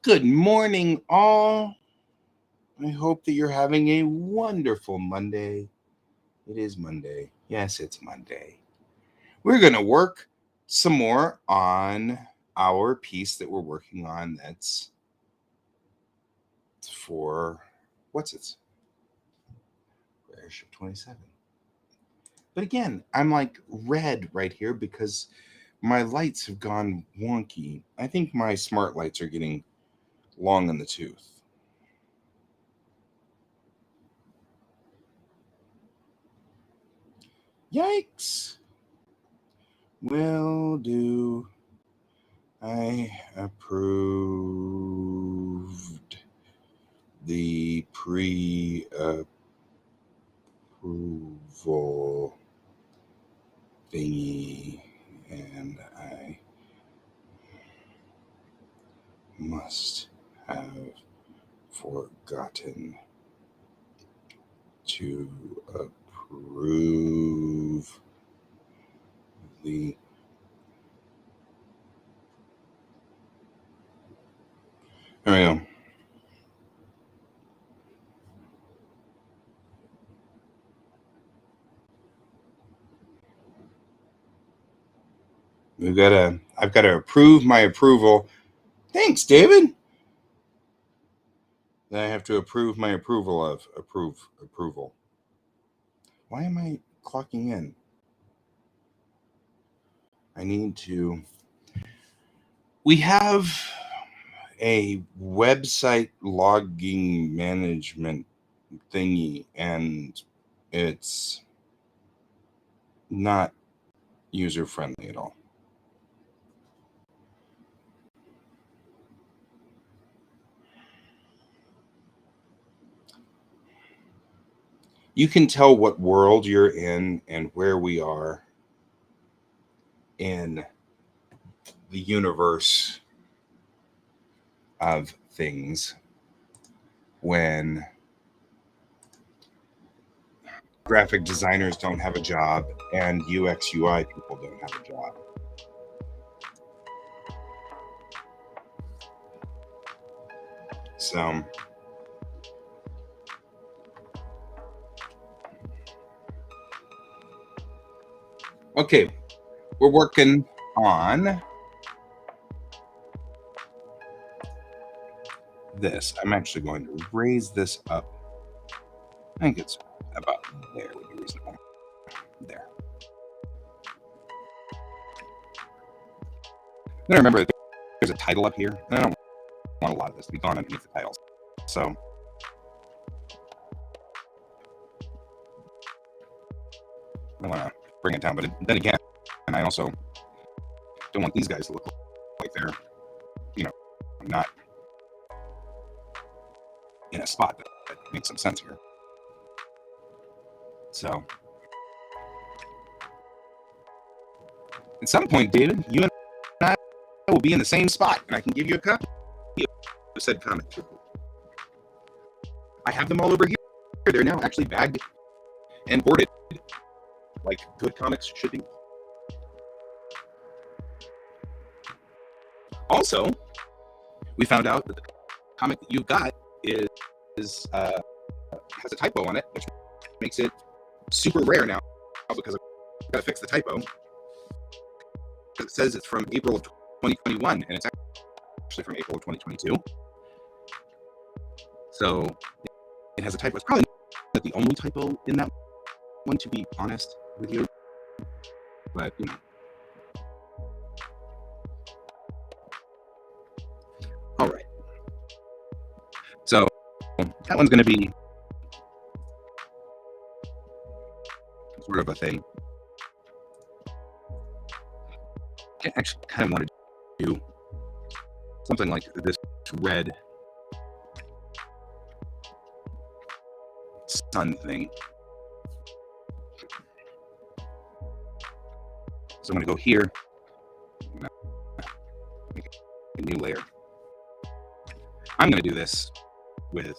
Good morning, all. I hope that you're having a wonderful Monday. It is Monday. Yes, it's Monday. We're going to work some more on our piece that we're working on. That's for, what's it? Airship 27. But again, I'm like red right here because my lights have gone wonky. I think my smart lights are getting long in the tooth. Yikes. Will do. I approved the pre-approval thingy, and I must have forgotten to approve the there we go. I've got to approve my approval. Thanks, David. Then I have to approve my approval of approval. Why am I clocking in? I need to. We have a website logging management thingy, and it's not user friendly at all. You can tell what world you're in and where we are in the universe of things when graphic designers don't have a job and UX UI people don't have a job. So okay, we're working on this. I'm actually going to raise this up. I think it's about there would be reasonable. There. I'm gonna remember that there's a title up here. I don't want a lot of this to be gone underneath the titles. So I want to bring it down, but then again, I also don't want these guys to look like they're, not in a spot that makes some sense here. So at some point, David, you and I will be in the same spot, and I can give you a copy of said comic. I have them all over here. They're now actually bagged and boarded, like good comics should be. Also, we found out that the comic that you've got has a typo on it, which makes it super rare now because I've got to fix the typo. It says it's from April of 2021, and it's actually from April of 2022. So it has a typo. It's probably not the only typo in that one, to be honest with you. But, All right. So that one's going to be sort of a thing. I actually kind of wanted to do something like this red sun thing. So I'm going to go here, make a new layer. I'm going to do this with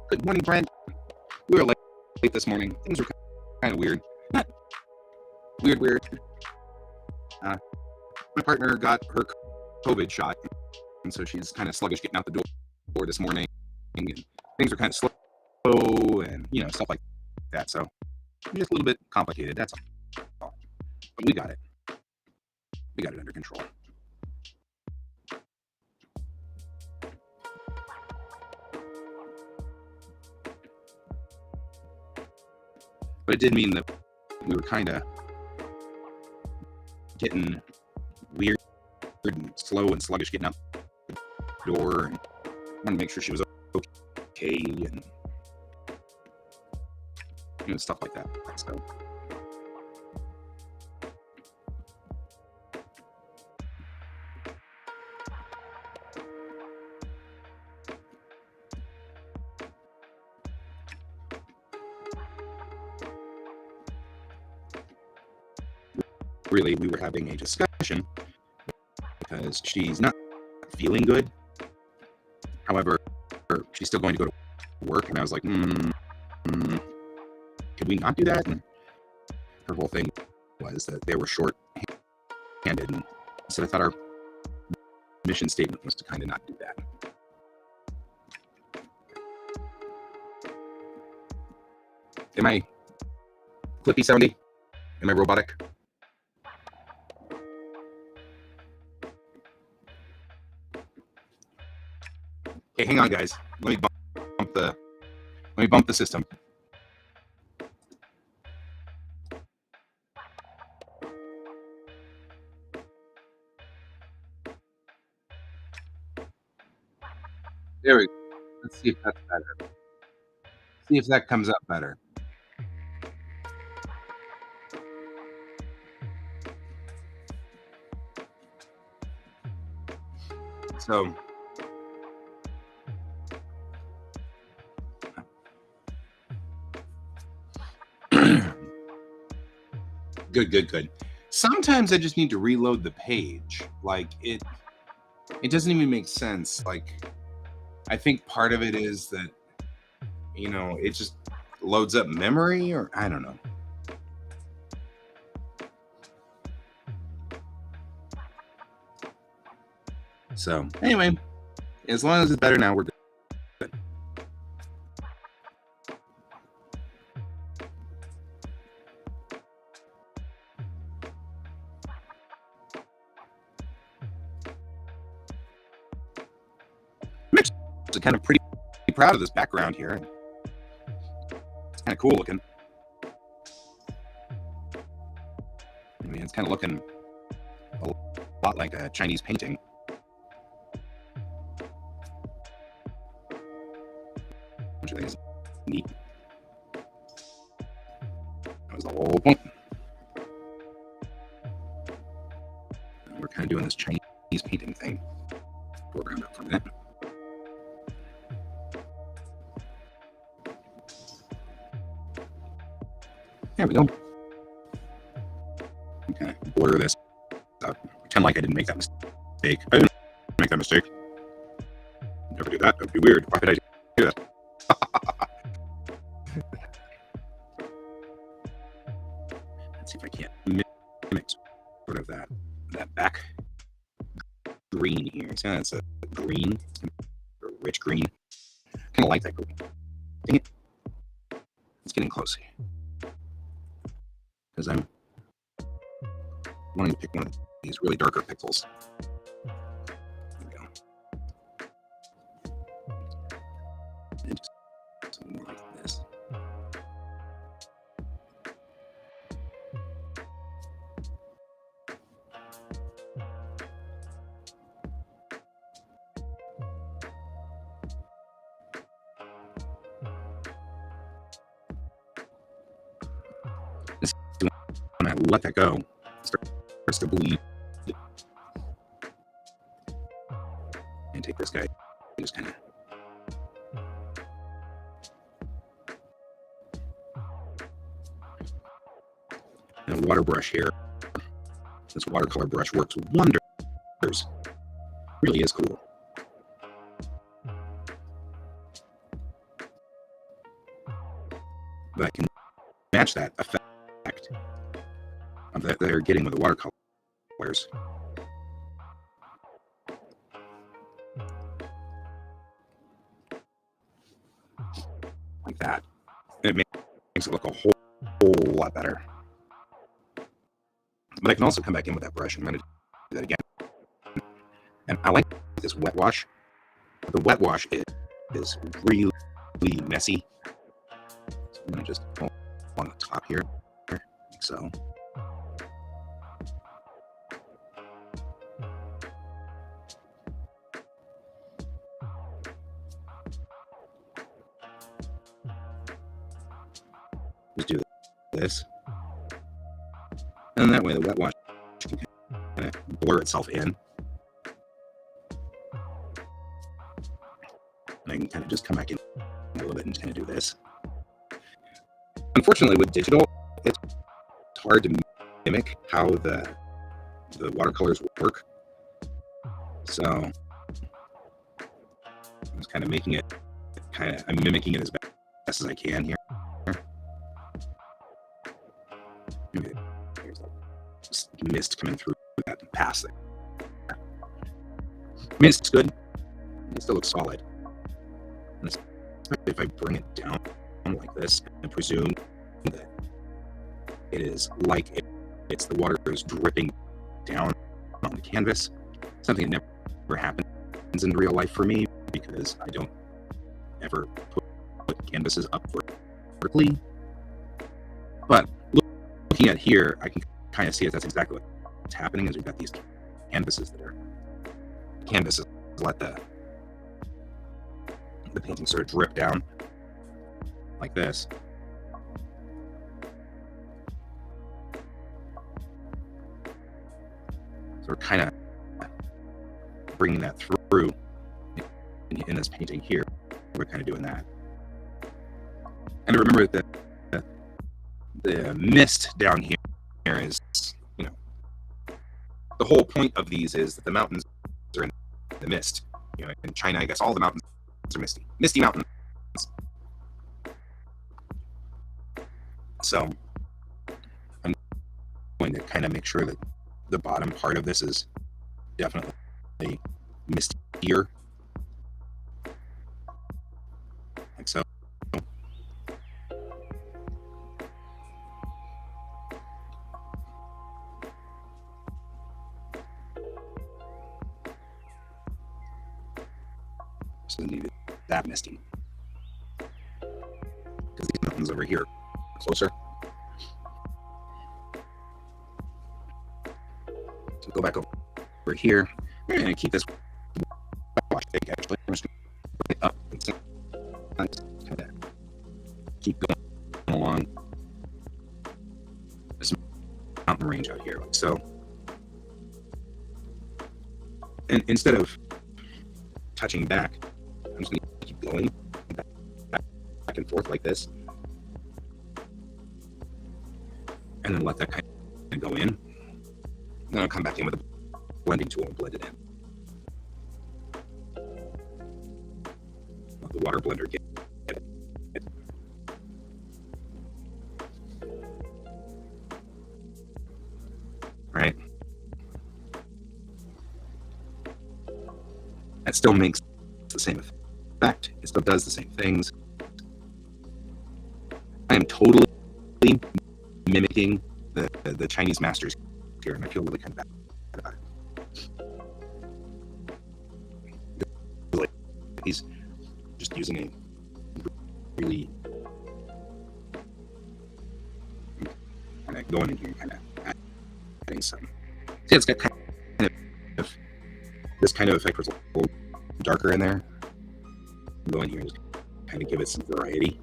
good morning, Brent. We were late this morning. Things were kind of weird. Not weird. Uh, my partner got her COVID shot, and so she's kind of sluggish getting out the door this morning, and things are kind of slow, and stuff like that. So just a little bit complicated. That's all. But we got it. We got it under control. But it did mean that we were kind of getting weird and slow and sluggish getting out the door, and wanted to make sure she was okay, and stuff like that. So really, we were having a discussion because she's not feeling good. However, she's still going to go to work, and I was like, could we not do that? And her whole thing was that they were short-handed, and so I thought our mission statement was to kind of not do that. Am I clippy sounding? Am I robotic? Hey, hang on, guys. Let me bump the system. There we go. Let's see if that's better. See if that comes up better. So good. Sometimes I just need to reload the page. Like it doesn't even make sense. Like, I think part of it is that it just loads up memory, or I don't know. So anyway, as long as it's better now, we're good. I'm actually kind of pretty proud of this background here. It's kind of cool looking. I mean, it's kind of looking a lot like a Chinese painting. Which I think is neat. That was the whole point. We're kind of doing this Chinese painting thing. Go around up for a minute. There we go. Okay, blur this out. Pretend like I didn't make that mistake. I didn't make that mistake. Never do that. That would be weird. Why did I do that? Let's see if I can't mimic sort of that back green here. So that's a green, a rich green. Kind of like that green. Dang it. It's getting close here. Because I'm wanting to pick one of these really darker pixels. There we go. And just something like this. When I let that go, it starts to bleed. And take this guy, and just kind of and a water brush here. This watercolor brush works wonders. Really is cool. But I can match that effect that they're getting with the watercolor colors. Like that. And it makes it look a whole lot better. But I can also come back in with that brush. I'm going to do that again. And I like this wet wash. The wet wash is really messy. So I'm going to just go on the top here, like so. Just do this. And that way the wet wash can kind of blur itself in. And I can kind of just come back in a little bit and kind of do this. Unfortunately, with digital, it's hard to mimic how the watercolors work. So I'm just kind of making it, I'm mimicking it as best as I can here. Okay. There's like mist coming through that pass there. I mean, it's good. It still looks solid. And especially if I bring it down like this and presume that it is like it's the water is dripping down on the canvas. Something that never happens in real life for me because I don't ever put canvases up vertically. But looking at here, I can kind of see it. That's exactly what's happening. Is we've got these canvases that are let the painting sort of drip down like this. So we're kind of bringing that through in this painting here. We're kind of doing that. And remember that the mist down here is, you know, the whole point of these is that the mountains are in the mist. You know, in China, I guess all the mountains are misty mountains. So I'm going to kind of make sure that the bottom part of this is definitely mistier, like so. So need it that misty because these mountains over here are closer. So go back over here. We're going to keep this wash thick actually. I'm just going to bring it up and kind of keep going along this mountain range out here, like so. And instead of touching back, I'm just going to keep going back and forth like this, and then let that kind of go in. Then I'll come back in with a blending tool and blend it in. Let the water blender get it. Right? That still makes the same effect. It still does the same things. I am totally mimicking the Chinese masters here, and I feel really kind of bad about it. Like he's just using a really kind of going in here and kind of adding some. See, it's got kind of this kind of effect was a little darker in there. Go in here and just kind of give it some variety.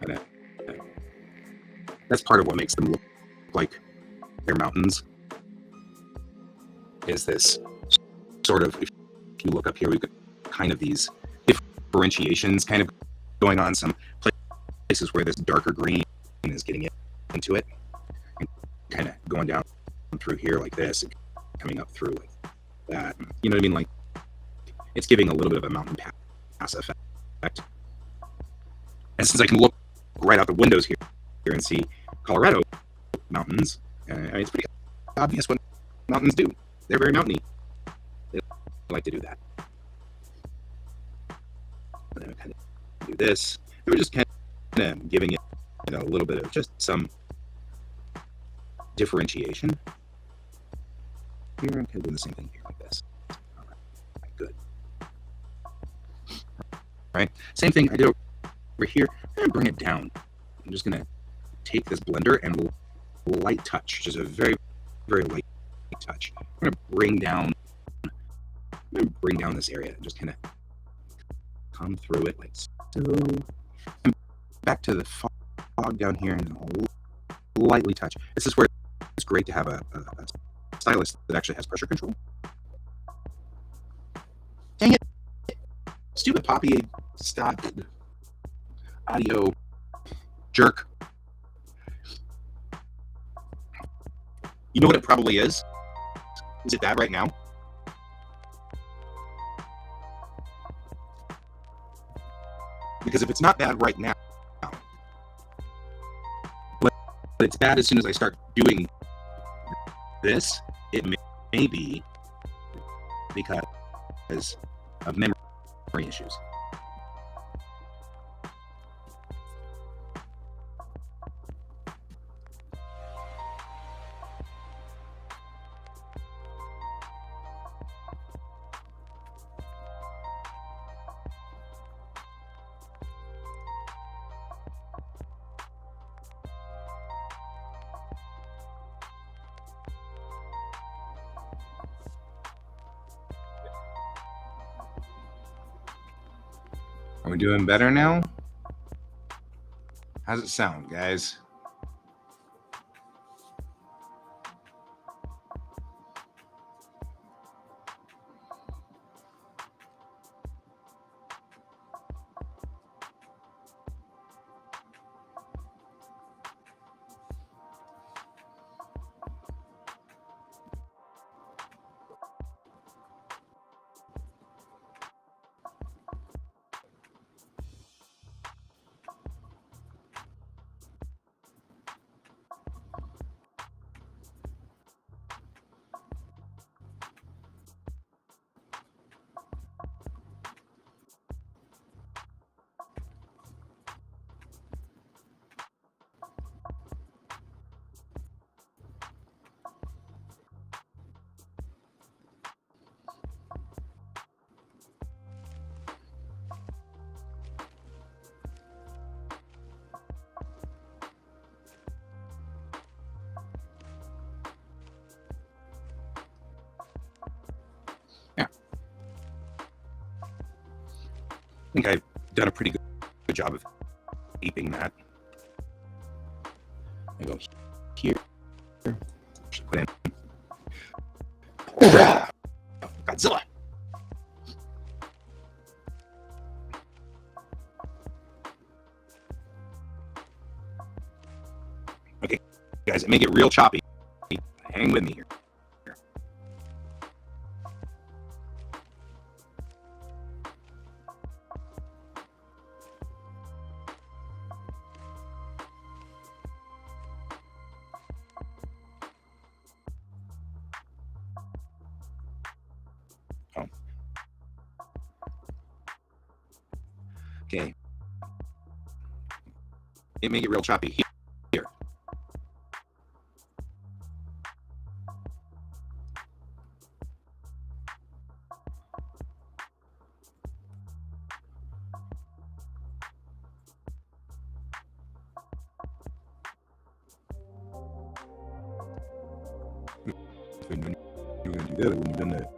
And that's part of what makes them look like they're mountains. Is this sort of, if you look up here, we've got kind of these differentiations kind of going on. Some places where this darker green is getting into it, and kind of going down through here like this, and coming up through like that. You know what I mean? Like it's giving a little bit of a mountain pass effect. And since I can look right out the windows here, and see Colorado mountains. I mean, it's pretty obvious what mountains do. They're very mountainy. They like to do that. And then we kind of do this. And we're just kind of giving it, a little bit of just some differentiation. Here, I'm kind of doing the same thing here, like this. All right, good. Right, same thing I did over here. I'm gonna bring it down. I'm just gonna take this blender and light touch, just a very, very light touch. I'm gonna bring down this area and just kind of come through it like so. And back to the fog down here and I'll lightly touch. This is where it's great to have a stylus that actually has pressure control. Dang it! Stupid Poppy, stop. Audio jerk. You know what it probably is? Is it bad right now? Because if it's not bad right now, but it's bad as soon as I start doing this, it may be because of memory issues. Are we doing better now? How's it sound, guys? I think I've done a pretty good job of keeping that. I go here. Should put in Godzilla. Okay, guys, it may get real choppy. Hang with me here. Okay. It may get real choppy here. If you were going to do that, I wouldn't have done that.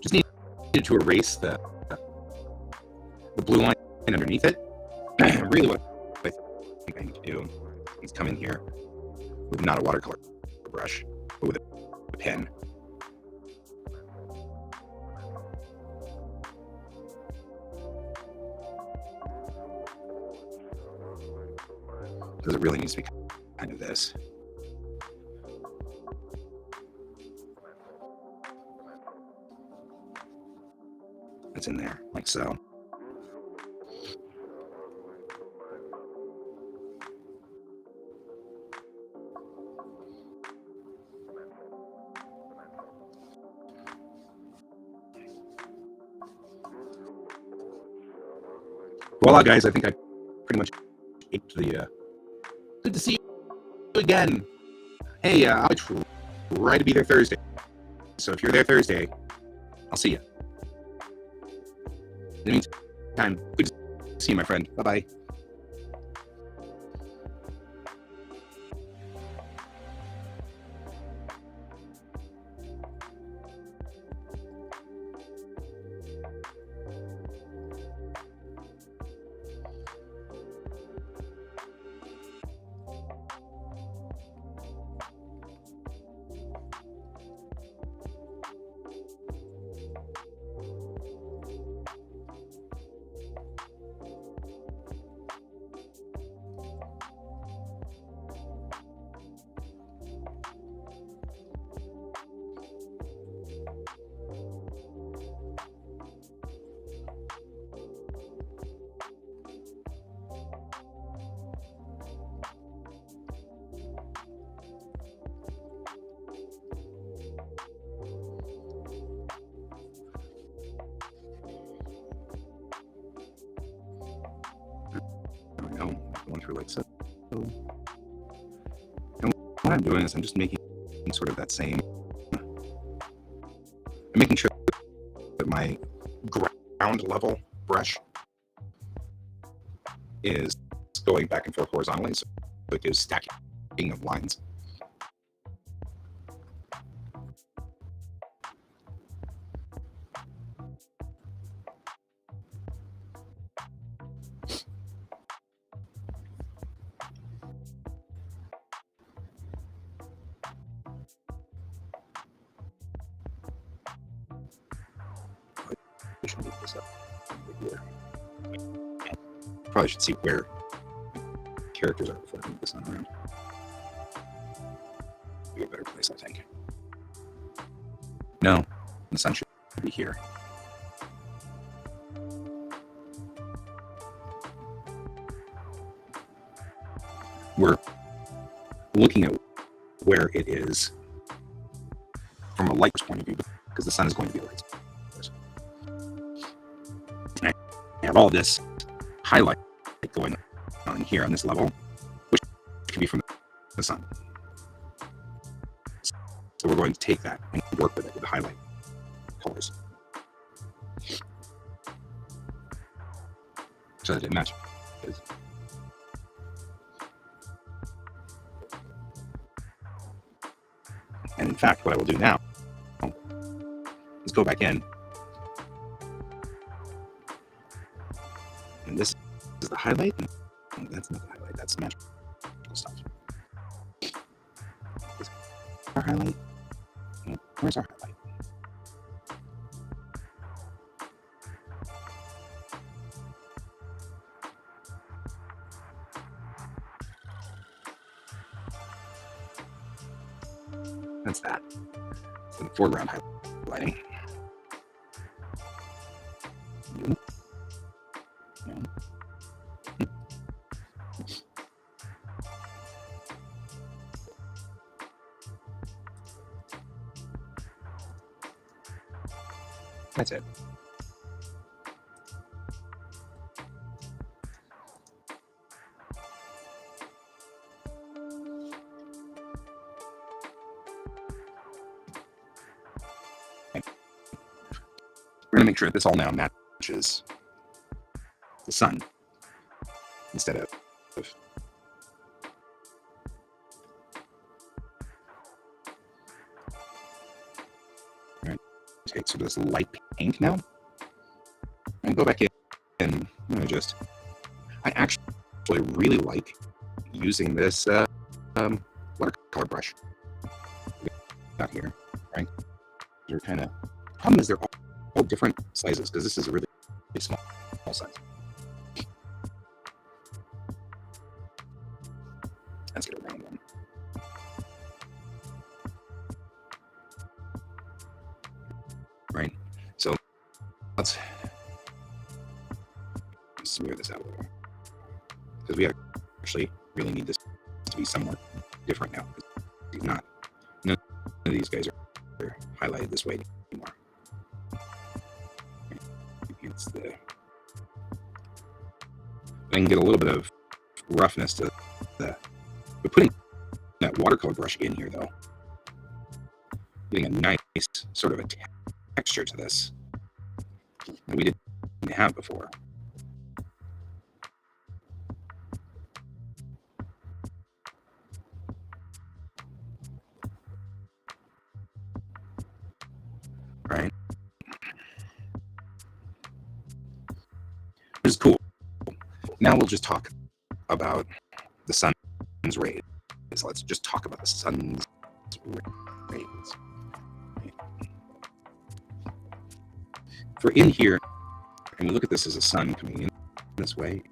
Just need to erase the blue line underneath it. Really what I think I need to do is come in here with not a watercolor brush, but with a pen. because it really needs to be kind of this. It's in there, like so. Voila, guys, I think I pretty much ate the, good to see you again. Hey, I'll try to be there Thursday. So if you're there Thursday, I'll see you. In the meantime, good to see you, my friend. Bye-bye. Going through like so. And what I'm doing is I'm just making sort of that same. I'm making sure that my ground level brush is going back and forth horizontally, so it gives stacking of lines. Probably should see where characters are before I move this on around. Be a better place, I think. No, the sun should be here. We're looking at where it is from a light point of view, because the sun is going to be light. I have all this highlight going on here on this level, which can be from the sun. So we're going to take that and work with it with the highlight colors so that it matches. And in fact, what I will do now is go back in, and this is the highlight. No, that's not the highlight, that's the magical stuff. Is our highlight? No, where's our highlight? That's that. So the foreground highlighting. No. That's it. We're going to make sure that this all now matches the sun instead of take sort of this light pink now and go back in and I actually really like using this watercolor brush out here, right? They're kind of, problem is they're all different sizes because this is a really small size. Let's get a round one. Right. So let's smear this out a little, because we actually really need this to be somewhat different now. He's not. None of these guys are highlighted this way anymore. It's the. I can get a little bit of roughness to the. But putting that watercolor brush in here, though, getting a nice sort of a texture to this that we didn't have before. Right? Which is cool. Now we'll just talk about the sun's rays. Let's just talk about the sun's rays. If we're in here and we look at this as a sun coming in this way,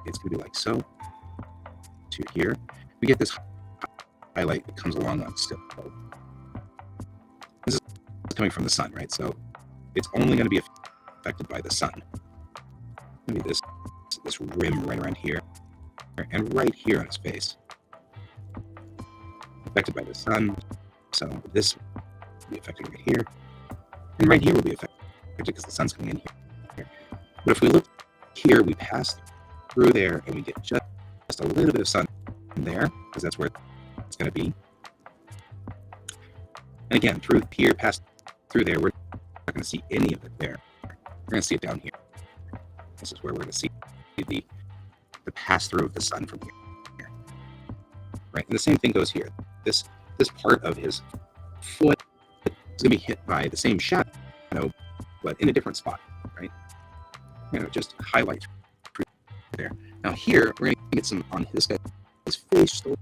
it's going to be like so. To here, we get this highlight that comes along like still. This is coming from the sun, right? So it's only going to be affected by the sun. Maybe this rim right around here and right here on his face. Affected by the sun, so this will be affected right here, and right here will be affected because the sun's coming in here. But if we look here, we pass through there and we get just a little bit of sun there, because that's where it's going to be. And again, through here, past through there, we're not going to see any of it there. We're going to see it down here. This is where we're going to see the pass through of the sun from here. Right, and the same thing goes here. This part of his foot is going to be hit by the same shadow, but in a different spot, right? Just highlight there. Now here, we're going to get some on this guy's face, just a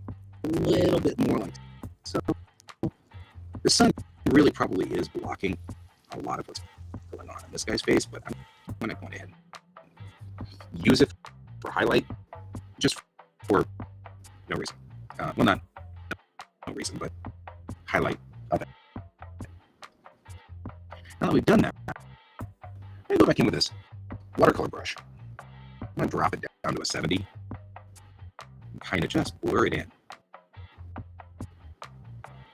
little bit more like so. The sun really probably is blocking a lot of what's going on in this guy's face, but I'm going to go ahead and use it for highlight, just for no reason. Well, not no reason, but highlight of it. Now that we've done that, I'm going to go back in with this watercolor brush. I'm going to drop it down to a 70 and kind of just blur it in.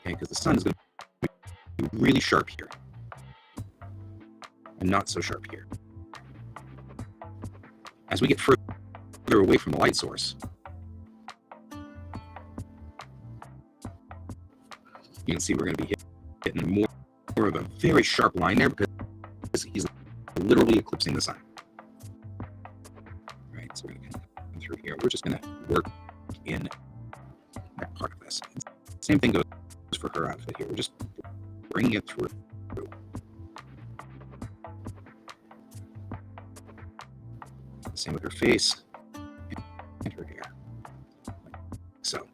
Okay, because the sun is going to be really sharp here and not so sharp here. As we get further away from the light source, you can see we're going to be hitting more of a very sharp line there because he's literally eclipsing the sun. Right, so we're going to come through here. We're just going to work in that part of this. Same thing goes for her outfit here. We're just bringing it through. Same with her face and her hair. So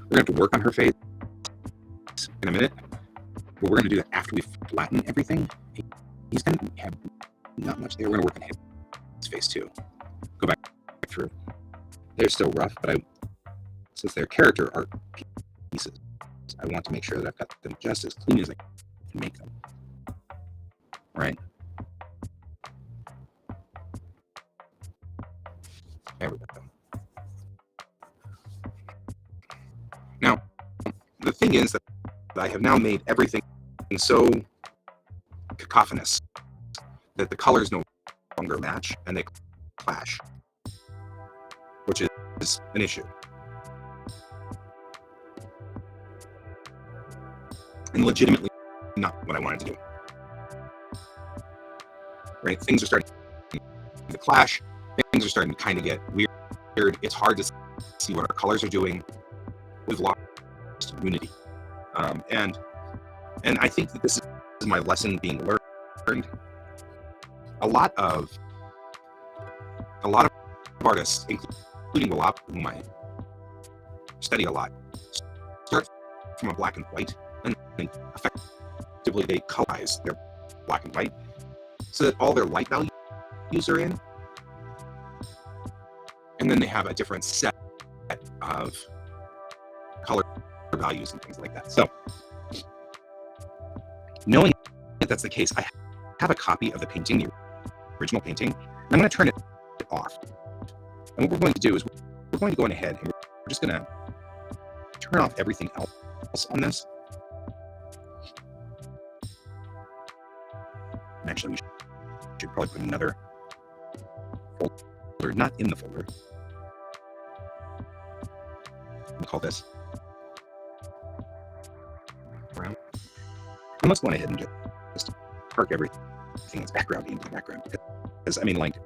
we're going to have to work on her face in a minute, but we're going to do that after we flatten everything. He's going to have not much there. We're going to work on his face too. Go back through. They're still rough, but since they're character art pieces, I want to make sure that I've got them just as clean as I can make them. All right. There we go. Now, the thing is that I have now made everything so cacophonous that the colors no longer match and they clash, which is an issue. And legitimately not what I wanted to do. Right? Things are starting to clash. Things are starting to kind of get weird. It's hard to see what our colors are doing. We've lost unity. And I think that this is my lesson being learned. A lot of artists, including Walap, whom I study a lot, start from a black and white, and effectively they colorize their black and white so that all their light values are in. and then they have a different set of color values and things like that. So knowing that that's the case, I have a copy of the painting, the original painting, and I'm going to turn it off. And what we're going to do is we're going to go ahead and we're just going to turn off everything else on this. And actually, we should probably put another folder, not in the folder. We'll call this brown. And let's go ahead and just park everything as background into the background. Because, I mean, like,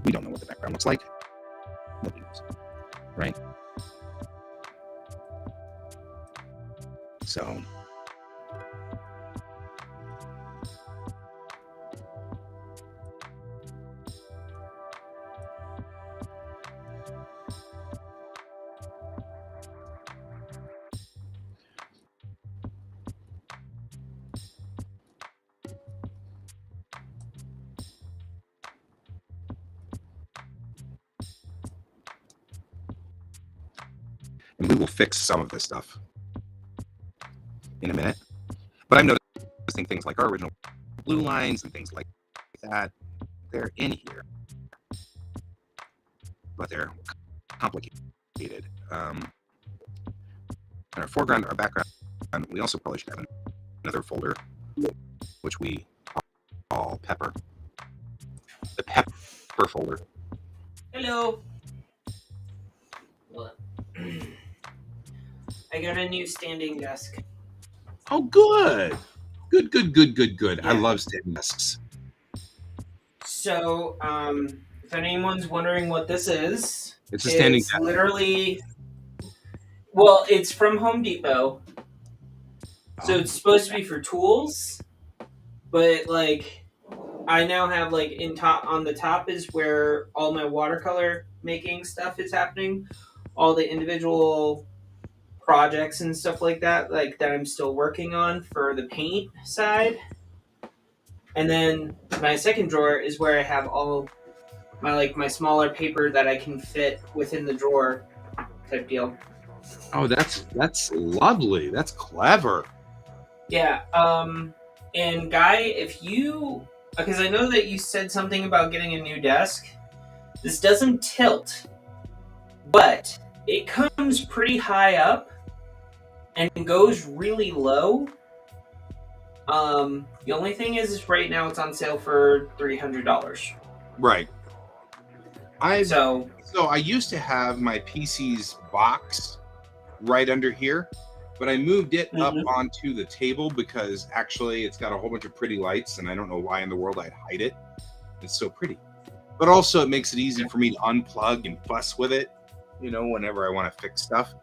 we don't know what the background looks like. Nobody knows, right? So, and we will fix some of this stuff in a minute. But I'm noticing things like our original blue lines and things like that. They're in here, but they're complicated. In our foreground, our background, we also probably should have another folder, which we call pepper. The pepper folder. Hello. What? I got a new standing desk. Oh, good. Good. Yeah. I love standing desks. So, if anyone's wondering what this is, It's a standing it's desk. literally, well, it's from Home Depot. So it's supposed to be for tools, but like, I now have like on the top is where all my watercolor making stuff is happening. All the individual projects and stuff like that I'm still working on for the paint side. And then my second drawer is where I have all my smaller paper that I can fit within the drawer type deal. Oh, that's lovely. That's clever. Yeah. And Guy, because I know that you said something about getting a new desk. This doesn't tilt, but it comes pretty high up and goes really low. The only thing is right now it's on sale for $300. Right. So I used to have my PC's box right under here, but I moved it up onto the table because actually it's got a whole bunch of pretty lights, and I don't know why in the world I'd hide it. It's so pretty. But also it makes it easy for me to unplug and fuss with it, whenever I want to fix stuff.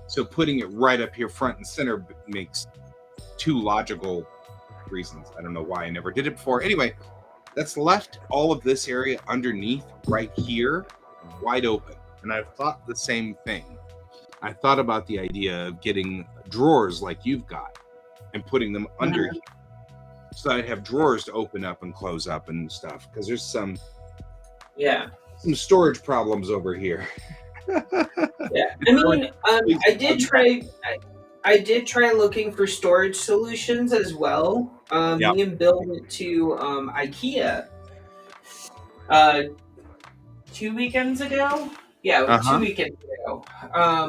So putting it right up here front and center makes two logical reasons. I don't know why I never did it before. Anyway, that's left all of this area underneath right here wide open. And I've thought the same thing. I thought about the idea of getting drawers like you've got and putting them under here. So I'd have drawers to open up and close up and stuff. Because there's some storage problems over here. Yeah. I mean, I did try looking for storage solutions as well. Me and Bill went to IKEA 2 weekends ago. Yeah, 2 weekends ago.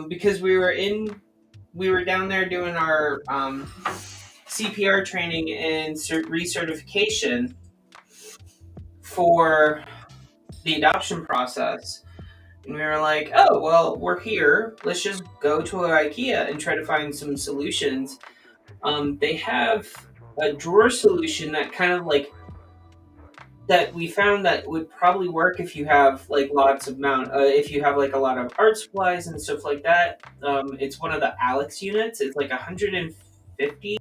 Because we were down there doing our CPR training and recertification for the adoption process. And we were like, oh, well, we're here. Let's just go to IKEA and try to find some solutions. They have a drawer solution that kind of that we found that would probably work if you have if you have a lot of art supplies and stuff like that. It's one of the Alex units. It's like $150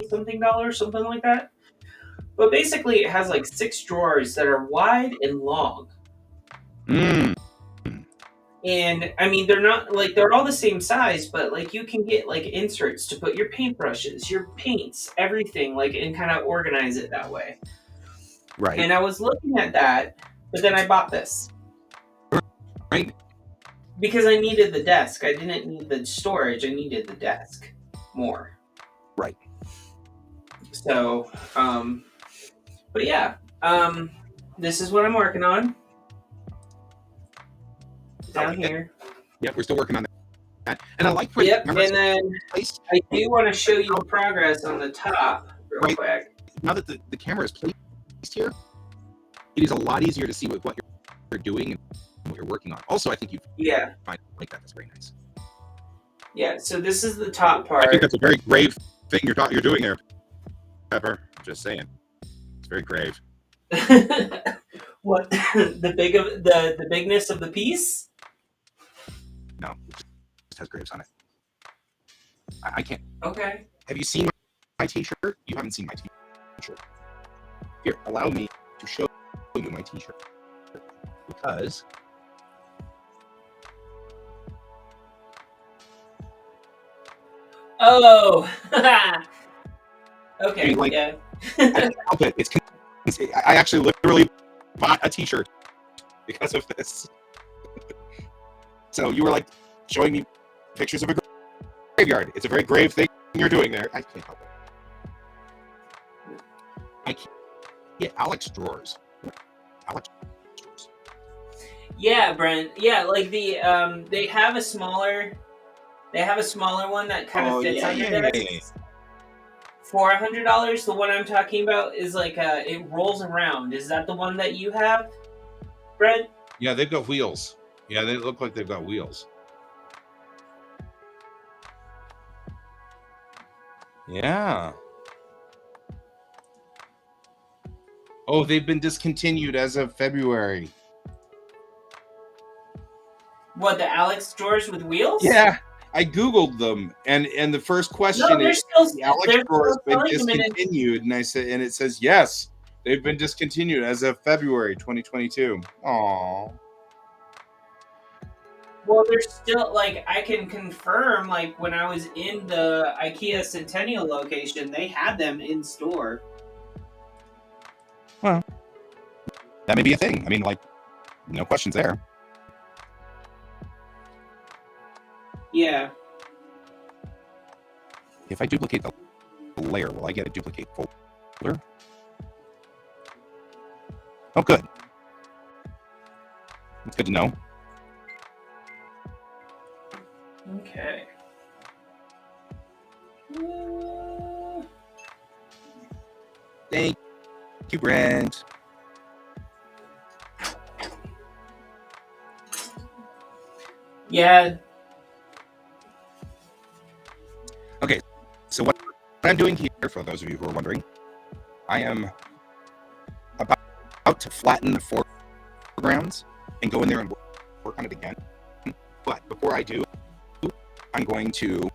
something, something like that. But basically it has 6 drawers that are wide and long. And I mean, they're not they're all the same size, but you can get inserts to put your paintbrushes, your paints, everything, and kind of organize it that way. Right. And I was looking at that, but then I bought this. Right. because I needed the desk. I didn't need the storage. I needed the desk more. Right. So, but yeah, this is what I'm working on down here. Yeah, we're still working on that. And I like for Yep, and then place, I do want to show you the progress on the top real quick. Now that the camera is placed here, it is a lot easier to see what you're doing and what you're working on. Also, I think you find like that. That's very nice. Yeah, so this is the top part. I think that's a very grave thing you're doing there, Pepper. Just saying, it's very grave. What the bigness of the piece? No, it just has graves on it. I can't. Okay. Have you seen my T-shirt? You haven't seen my T-shirt. Here, allow me to show you my T-shirt because. Oh. Okay. I mean, yeah. I can't help it. I actually literally bought a T-shirt because of this. So you were like showing me pictures of a graveyard. It's a very grave thing you're doing there. I can't help it. I can't get Alex drawers. Alex drawers. Yeah, Brent. Yeah, like the they have a smaller one that kind of fits on your desk. $400. The one I'm talking about is like it rolls around. Is that the one that you have, Brent? Yeah, they've got wheels. Yeah, they look like they've got wheels. Yeah. Oh, they've been discontinued as of February. What, the Alex drawers with wheels? Yeah, I Googled them, and the first question is, the Alex drawers been discontinued? And I said, and it says yes, they've been discontinued as of February 2022. Aww. Well, they're still, like, I can confirm, like, when I was in the IKEA Centennial location, they had them in store. Well, that may be a thing. I mean, like, no questions there. Yeah. If I duplicate the layer, will I get a duplicate folder? Oh, good. That's good to know. Okay. Thank you, Brent. Yeah. Okay, so what I'm doing here, for those of you who are wondering, I am about to flatten the foregrounds and go in there and work on it again. But before I do, I'm going to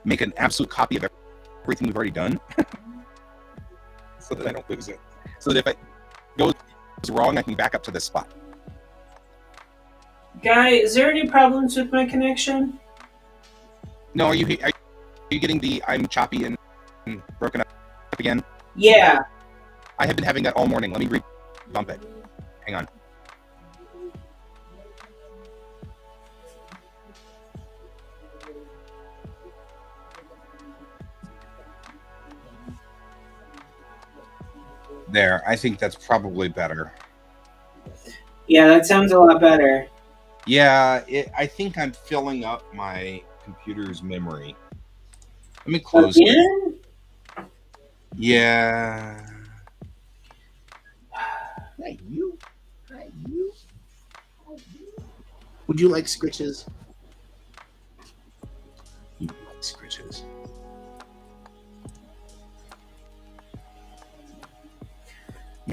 make an absolute copy of everything we've already done so that I don't lose it. So that if it goes wrong, I can back up to this spot. Guy, is there any problems with my connection? No, are you getting the I'm choppy and broken up again? Yeah. I have been having that all morning. Let me re-bump it. Hang on. There, I think that's probably better. Yeah, that sounds a lot better. Yeah, I think I'm filling up my computer's memory. Let me close it. Yeah. Hey, you. Hey, you. Would you like scritches? You like scritches.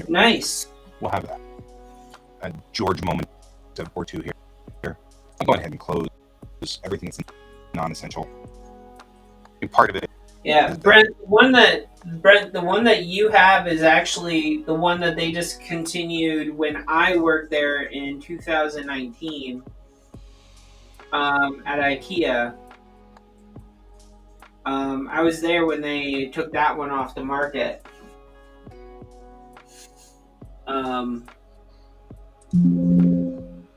Nice. We'll have a George moment or two here. I'll go ahead and close everything that's non-essential. And part of it. Yeah, Brent, the one that you have is actually the one that they discontinued when I worked there in 2019 at IKEA. I was there when they took that one off the market.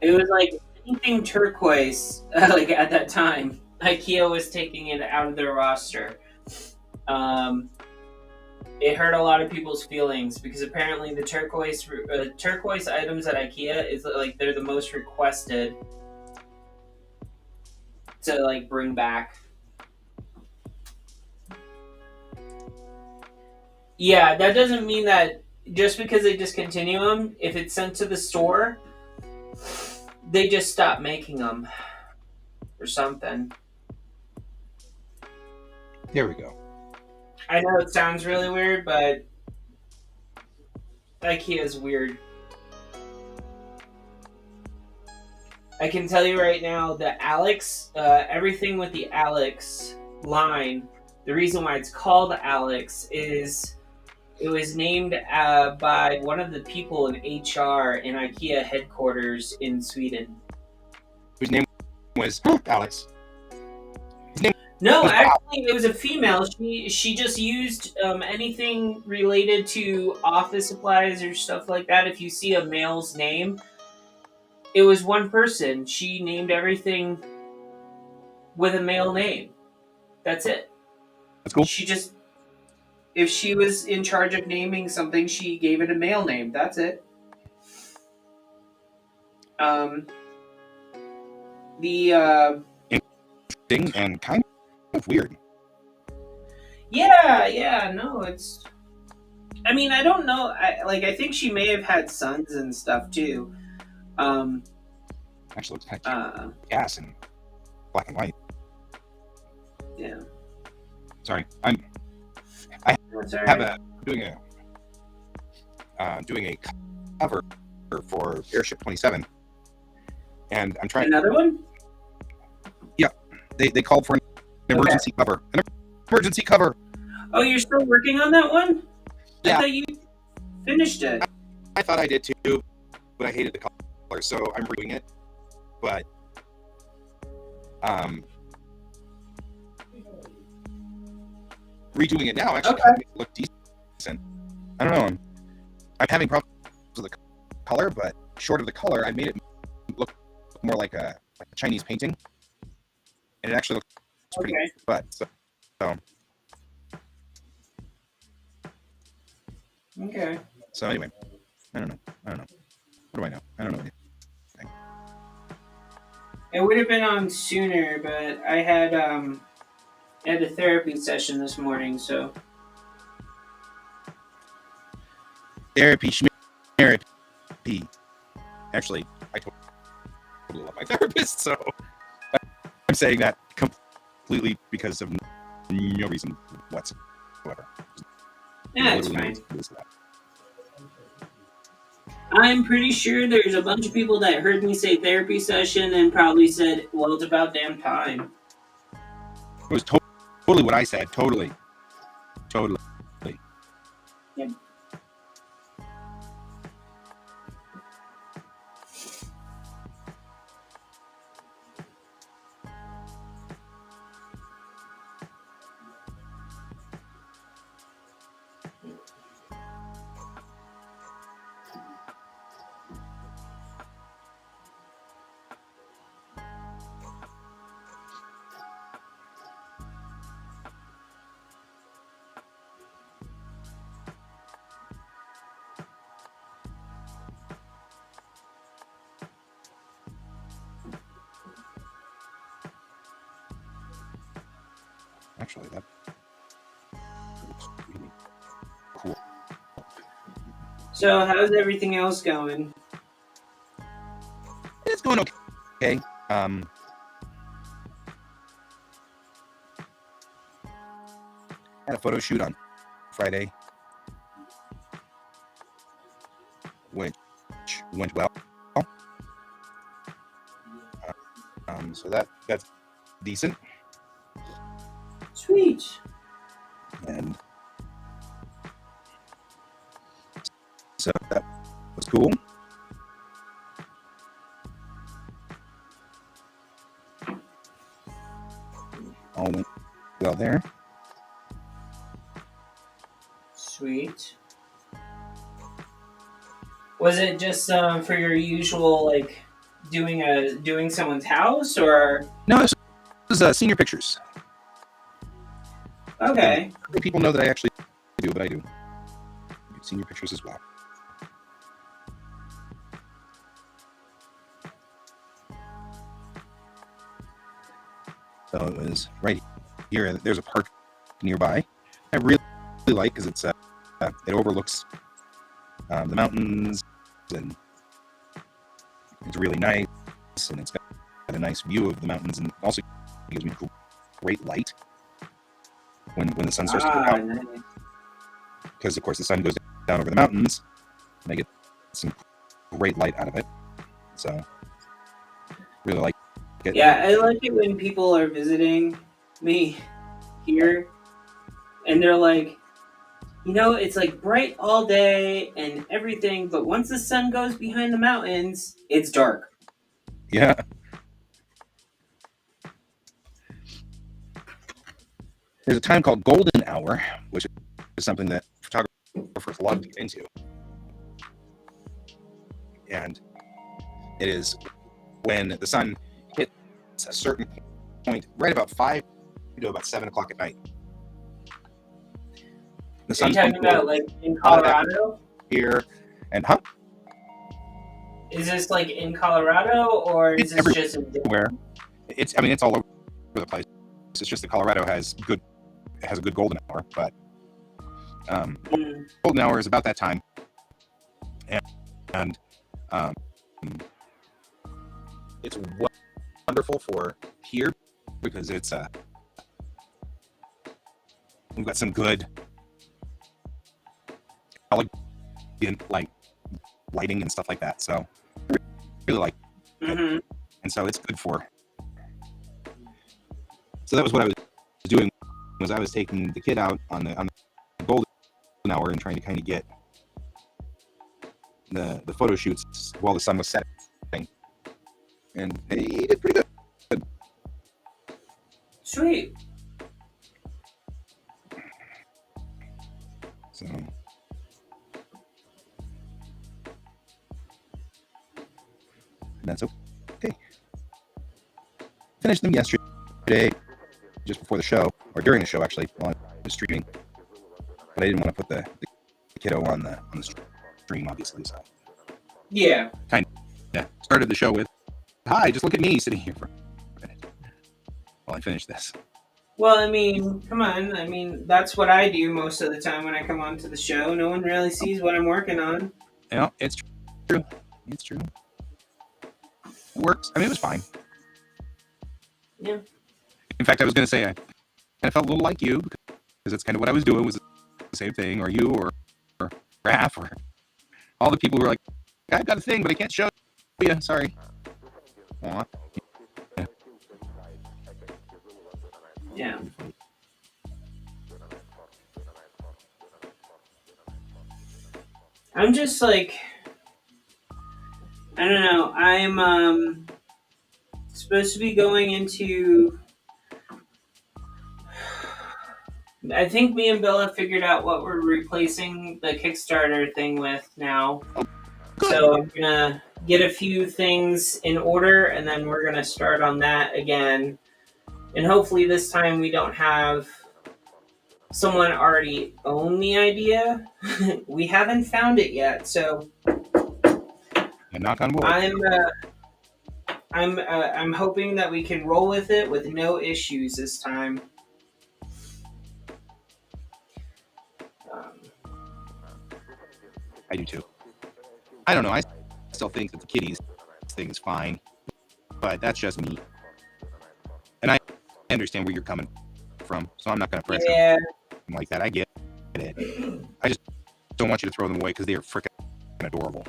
It was like anything turquoise, like at that time, IKEA was taking it out of their roster. It hurt a lot of people's feelings because apparently the turquoise items at IKEA is like they're the most requested to like bring back. Yeah, that doesn't mean that just because they discontinue them, if it's sent to the store, they just stop making them or something. There we go. I know it sounds really weird, but IKEA is weird. I can tell you right now that Alex, everything with the Alex line, the reason why it's called Alex is it was named by one of the people in HR in IKEA headquarters in Sweden. Whose name was Alex. No, actually, it was a female. She just used anything related to office supplies or stuff like that. If you see a male's name, it was one person. She named everything with a male name. That's it. That's cool. She just, if she was in charge of naming something, she gave it a male name. That's it. Interesting and kind of weird. Yeah, no, it's. I mean, I don't know. I think she may have had sons and stuff too. Actually, looks kind of gas and black and white. Yeah. Sorry, I have doing a cover for Airship 27, and I'm trying another one. Yeah, they called for an emergency cover. An emergency cover. Oh, you're still working on that one? Yeah. I thought you finished it. I thought I did too, but I hated the color, so I'm redoing it. But redoing it now actually kind of look decent. I don't know. I'm having problems with the color, but short of the color, I made it look more like a Chinese painting, and it actually looks pretty good. But so. Okay. So anyway, I don't know. What do I know? I don't know anything. It would have been on sooner, but I had a therapy session this morning, so. Therapy. Actually, I totally love my therapist, so I'm saying that completely because of no reason whatsoever. Yeah, it's fine. I'm pretty sure there's a bunch of people that heard me say therapy session and probably said, well, it's about damn time. It was totally what I said. Totally. Yep. Actually, that looks really cool. So, how's everything else going? It's going okay. Had a photo shoot on Friday, which went well. So that's decent. Sweet. And so that was cool. All went well there. Sweet. Was it just for your usual, like, doing someone's house, or No, this is senior pictures. okay? People know that I actually do, but I do senior pictures as well. So it was right here. There's a park nearby. I really like because it overlooks the mountains, and it's really nice, and it's got a nice view of the mountains, and also gives me great light when the sun starts to go out. Nice. Because of course the sun goes down over the mountains, and I get some great light out of it. So really like it. Yeah, I like it when people are visiting me here, and they're like, it's like bright all day and everything, but once the sun goes behind the mountains, it's dark. Yeah. There's a time called golden hour, which is something that photographers love to get into. And it is when the sun hits a certain point, right about 5 to about 7 o'clock at night. The sun's talking about like in Colorado? Here, and Is this like in Colorado, or is this just everywhere? It's all over the place. It's just that Colorado has a good golden hour, but golden hour is about that time, and it's wonderful for here because it's we've got some good like lighting and stuff like that, so I really like it. And so it's good for. So that was what I was doing, was I was taking the kid out on the golden hour and trying to kind of get the photo shoots while the sun was setting, and he did pretty good. Sweet. So that's okay. Finished them yesterday, just before the show, or during the show actually, while I was streaming. But I didn't want to put the kiddo on the stream, obviously. So yeah, started the show with, "Hi, just look at me sitting here for a minute while I finish this." Well, I mean, come on. I mean, that's what I do most of the time when I come onto the show. No one really sees what I'm working on. Yeah, it's true. It's true. It works. I mean, it was fine. Yeah. In fact, I was going to say I kind of felt a little like you, because that's kind of what I was doing, was the same thing, or you, or Raph, or all the people who were like, "I've got a thing, but I can't show you. Sorry." Aww. Yeah. I'm just like, I don't know. I'm supposed to be going into. I think me and Bill have figured out what we're replacing the Kickstarter thing with now. Good. So I'm gonna get a few things in order, and then we're gonna start on that again. And hopefully this time we don't have someone already own the idea. We haven't found it yet, so And knock on wood. I'm hoping that we can roll with it with no issues this time. I do too. I don't know. I still think that the kitties thing is fine, but that's just me. And I understand where you're coming from, so I'm not going to press it like that. I get it. I just don't want you to throw them away because they are freaking adorable.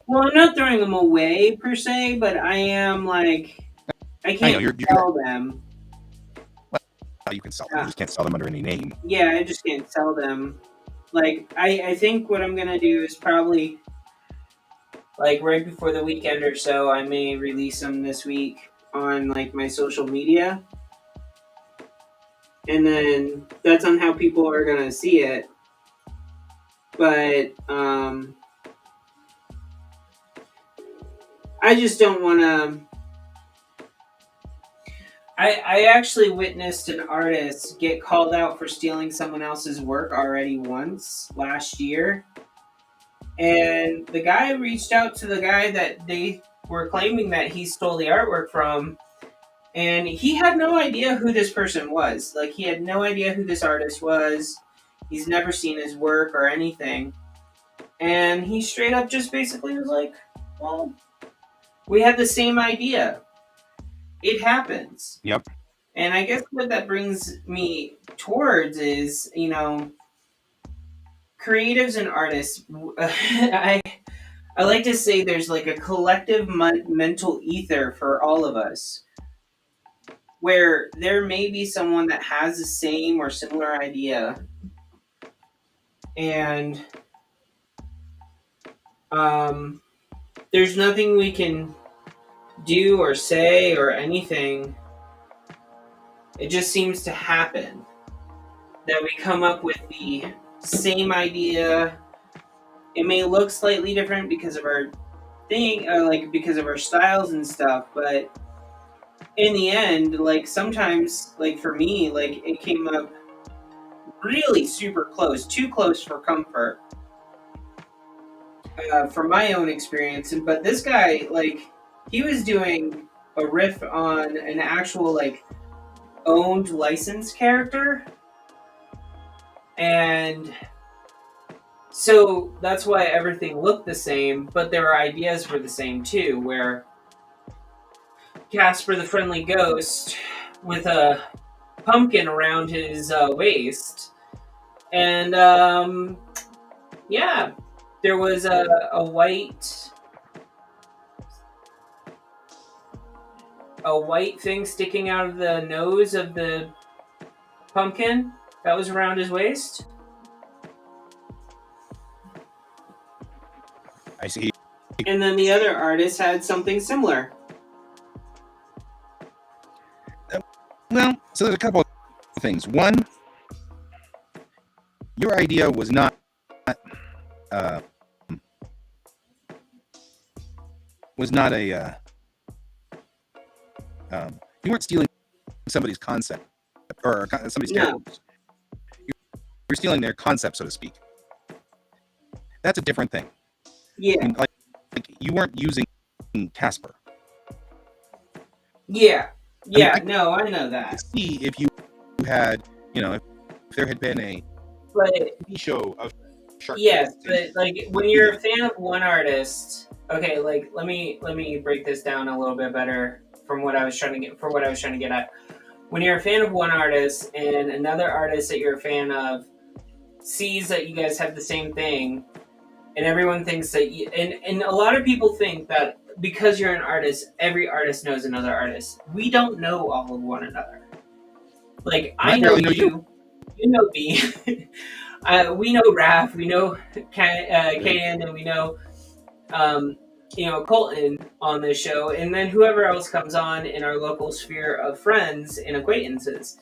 Well, I'm not throwing them away per se, but I am like, I can't sell them. Well, you can sell them. You just can't sell them under any name. Yeah, I just can't sell them. Like, I think what I'm going to do is probably, like, right before the weekend or so, I may release them this week on, like, my social media. And then that's on how people are going to see it. But, I I just don't want to. I actually witnessed an artist get called out for stealing someone else's work already once last year. And the guy reached out to the guy that they were claiming that he stole the artwork from. And he had no idea who this person was. Like, he had no idea who this artist was. He's never seen his work or anything. And he straight up just basically was like, well, we had the same idea. It happens. Yep. And I guess what that brings me towards is, creatives and artists. I like to say there's like a collective mental ether for all of us, where there may be someone that has the same or similar idea, and there's nothing we can do or say or anything. It just seems to happen that we come up with the same idea. It may look slightly different because of our thing, because of our styles and stuff, but in the end, like, sometimes, like, for me, like, it came up really super close, too close for comfort, from my own experience. But this guy, like, he was doing a riff on an actual, like, owned licensed character, and so that's why everything looked the same, but their ideas were the same too, where Casper the Friendly Ghost with a pumpkin around his waist, and yeah, there was a white thing sticking out of the nose of the pumpkin that was around his waist. I see. And then the other artist had something similar. Well, so there's a couple of things. One, your idea was not a you weren't stealing somebody's concept or somebody's characters. You're stealing their concept, so to speak. That's a different thing. Yeah. I mean, like you weren't using Casper. Yeah. Yeah, I no, I know that. See if you had, if there had been a TV show of Shark. Yes, but like when you're a fan of one artist, okay, like let me break this down a little bit better from what I was trying to get at. When you're a fan of one artist and another artist that you're a fan of sees that you guys have the same thing, and everyone thinks that and a lot of people think that because you're an artist, every artist knows another artist. We don't know all of one another. Like, I know you know me, we know Raph, we know Kaden, and we know Colton on this show, and then whoever else comes on in our local sphere of friends and acquaintances.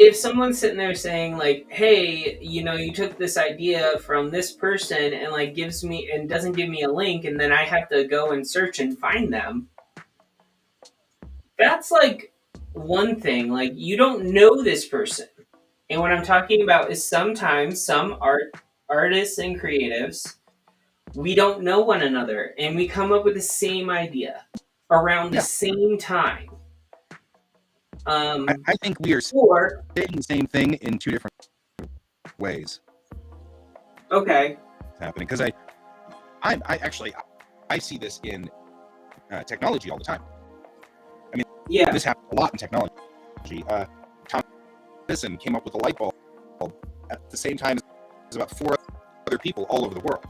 If someone's sitting there saying, like, hey, you took this idea from this person and, like, gives me and doesn't give me a link, and then I have to go and search and find them, that's, like, one thing. Like, you don't know this person. And what I'm talking about is sometimes some artists and creatives, we don't know one another, and we come up with the same idea around the same time. I think we are saying the same thing in two different ways. Okay. It's happening because I see this in technology all the time. I mean, this happens a lot in technology. Thomas Edison came up with a light bulb at the same time as about 4 other people all over the world.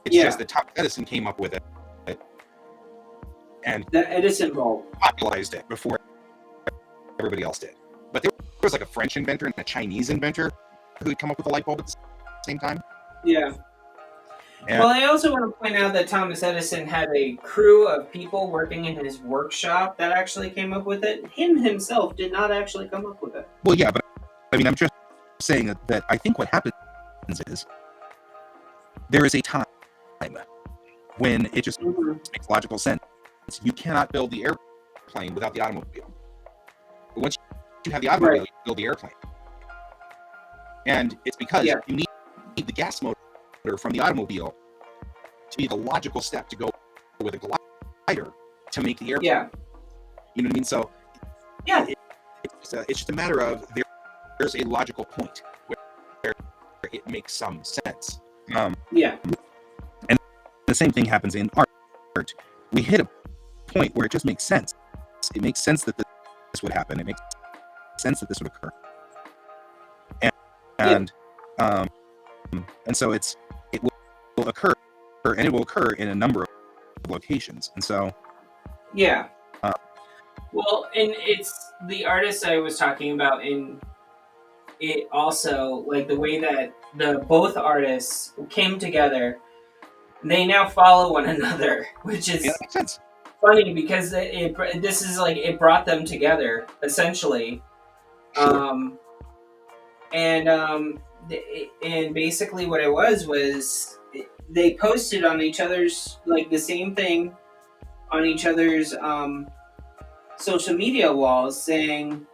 It's just that Thomas Edison came up with it. And the Edison bulb popularized it before everybody else did. But there was like a French inventor and a Chinese inventor who had come up with a light bulb at the same time. Yeah. And well, I also want to point out that Thomas Edison had a crew of people working in his workshop that actually came up with it. Him himself did not actually come up with it. Well, yeah, but I mean, I'm just saying that I think what happens is there is a time when it just Mhm. makes logical sense. You cannot build the airplane without the automobile. But once you have the automobile, Right. you build the airplane. And it's because Yeah. you need the gas motor from the automobile to be the logical step to go with a glider to make the airplane. Yeah. You know what I mean? So Yeah. it's just a matter of there's a logical point where it makes some sense. Yeah. And the same thing happens in art. We hit a point where it just makes sense. It makes sense that this would happen. It makes sense that this would occur. And so it will occur, and it will occur in a number of locations. And so Yeah. Well, and it's the artist I was talking about in it also, like the way that the both artists came together, they now follow one another, which is that makes sense. funny because this is like it brought them together essentially. Sure. And basically what it was they posted on each other's like the same thing on each other's social media walls saying,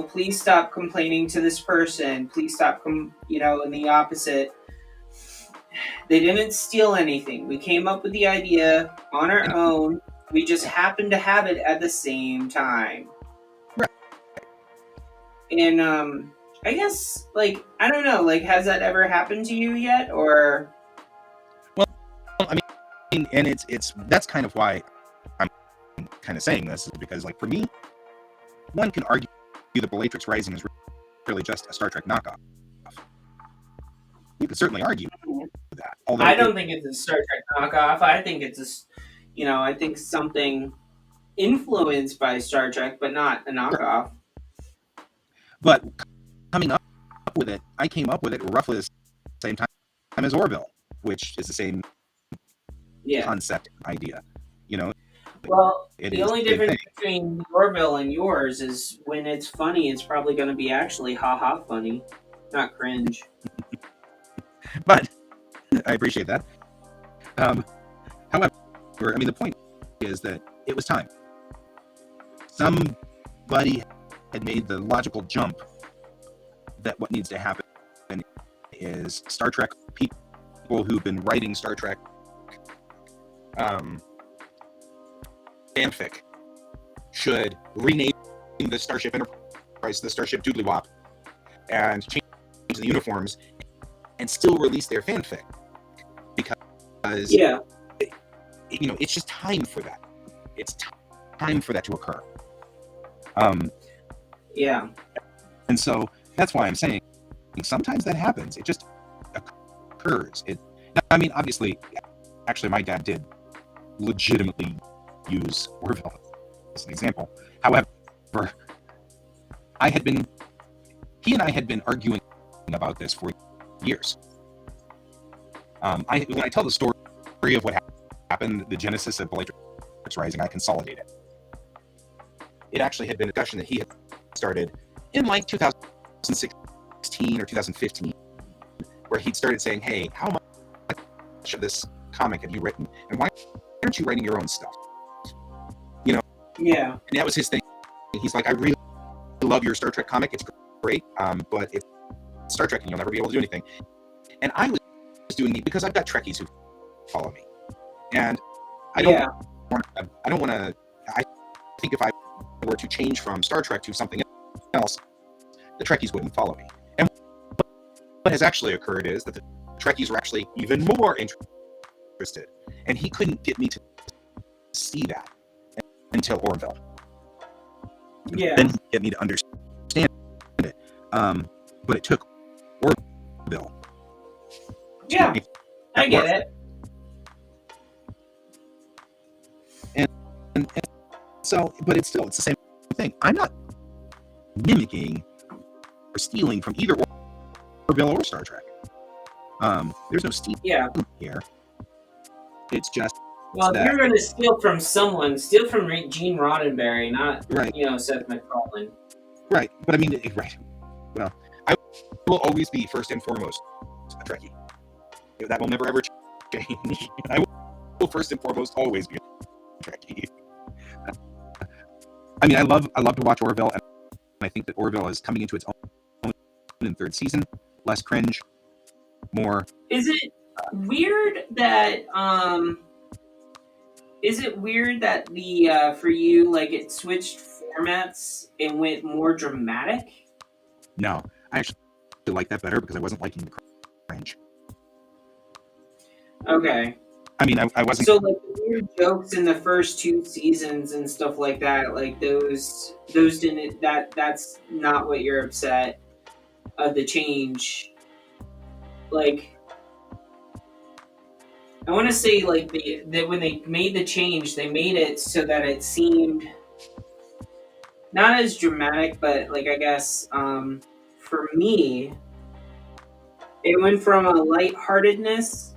please stop complaining to this person. Please stop, in the opposite. They didn't steal anything. We came up with the idea on our own. We just happened to have it at the same time. Right. And I guess, like, I don't know, like, has that ever happened to you yet, or? Well, I mean, and it's that's kind of why I'm kind of saying this, is because, like, for me, one can argue that Bellatrix Rising is really just a Star Trek knockoff. You could certainly argue that. Although I don't think it's a Star Trek knockoff. I think it's I think something influenced by Star Trek, but not a knockoff. But coming up with it, I came up with it roughly the same time as Orville, which is the same concept idea. Well, the only difference between Orville and yours is when it's funny, it's probably going to be actually ha-ha funny, not cringe. But I appreciate that. However, I mean, the point is that it was time. Somebody had made the logical jump that what needs to happen is Star Trek people who've been writing Star Trek fanfic should rename the Starship Enterprise the Starship Doodlywop and change the uniforms and still release their fanfic, because it's just time for that. It's time for that to occur. And so that's why I'm saying sometimes that happens. It just occurs. I mean, obviously, actually, my dad did legitimately use Orville as an example. However, he and I had been arguing about this for years. When I tell the story of what happened, the genesis of Bellatrix Rising, I consolidate it. It actually had been a discussion that he had started in like 2016 or 2015, where he'd started saying, "Hey, how much of this comic have you written, and why aren't you writing your own stuff?" Yeah. And that was his thing. He's like, "I really love your Star Trek comic. It's great, but it's Star Trek, and you'll never be able to do anything." And I was doing it because I've got Trekkies who follow me, and I don't want to. I think if I were to change from Star Trek to something else, the Trekkies wouldn't follow me. And what has actually occurred is that the Trekkies were actually even more interested, and he couldn't get me to see that until Orville. Yeah. Then he could get me to understand it. But it took Orville. Yeah, I get it. And so, but it's the same thing. I'm not mimicking or stealing from either Orville or Star Trek. There's no stealing here. It's just if you're going to steal from someone, steal from Gene Roddenberry, not Seth MacFarlane. Right, but I mean, right. Well, I will always be first and foremost a Trekkie. That will never ever change. I will first and foremost always be a Trekkie. I mean, I love to watch Orville, and I think that Orville is coming into its own in third season. Less cringe, more. Is it weird that the for you, like, it switched formats and went more dramatic? No, I actually like that better because I wasn't liking the cringe. Okay. I mean, I wasn't. So, like, the weird jokes in the first 2 seasons and stuff like that, like, those didn't, that's not what you're upset of the change. Like, I want to say, like, that when they made the change, they made it so that it seemed not as dramatic, but, like, I guess, for me, it went from a lightheartedness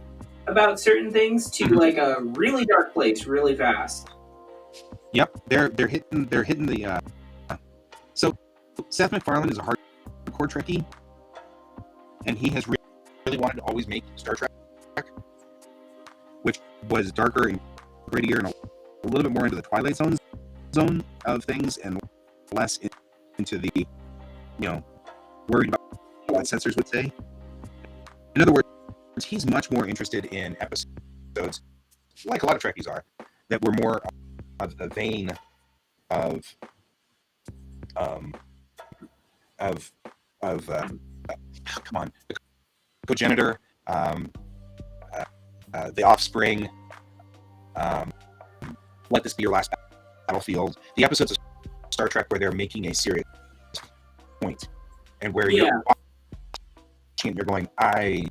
about certain things to, like, a really dark place really fast. Yep, they're hitting the. So Seth MacFarlane is a hardcore Trekkie, and he has really wanted to always make Star Trek, which was darker and grittier and a little bit more into the Twilight zone of things, and less into the, worried about what censors would say. In other words, he's much more interested in episodes, like a lot of Trekkies are, that were more of the vein of come on, the Cogenitor, the Offspring, Let This Be Your Last Battlefield, the episodes of Star Trek where they're making a serious point, and where you're watching it, you're going, I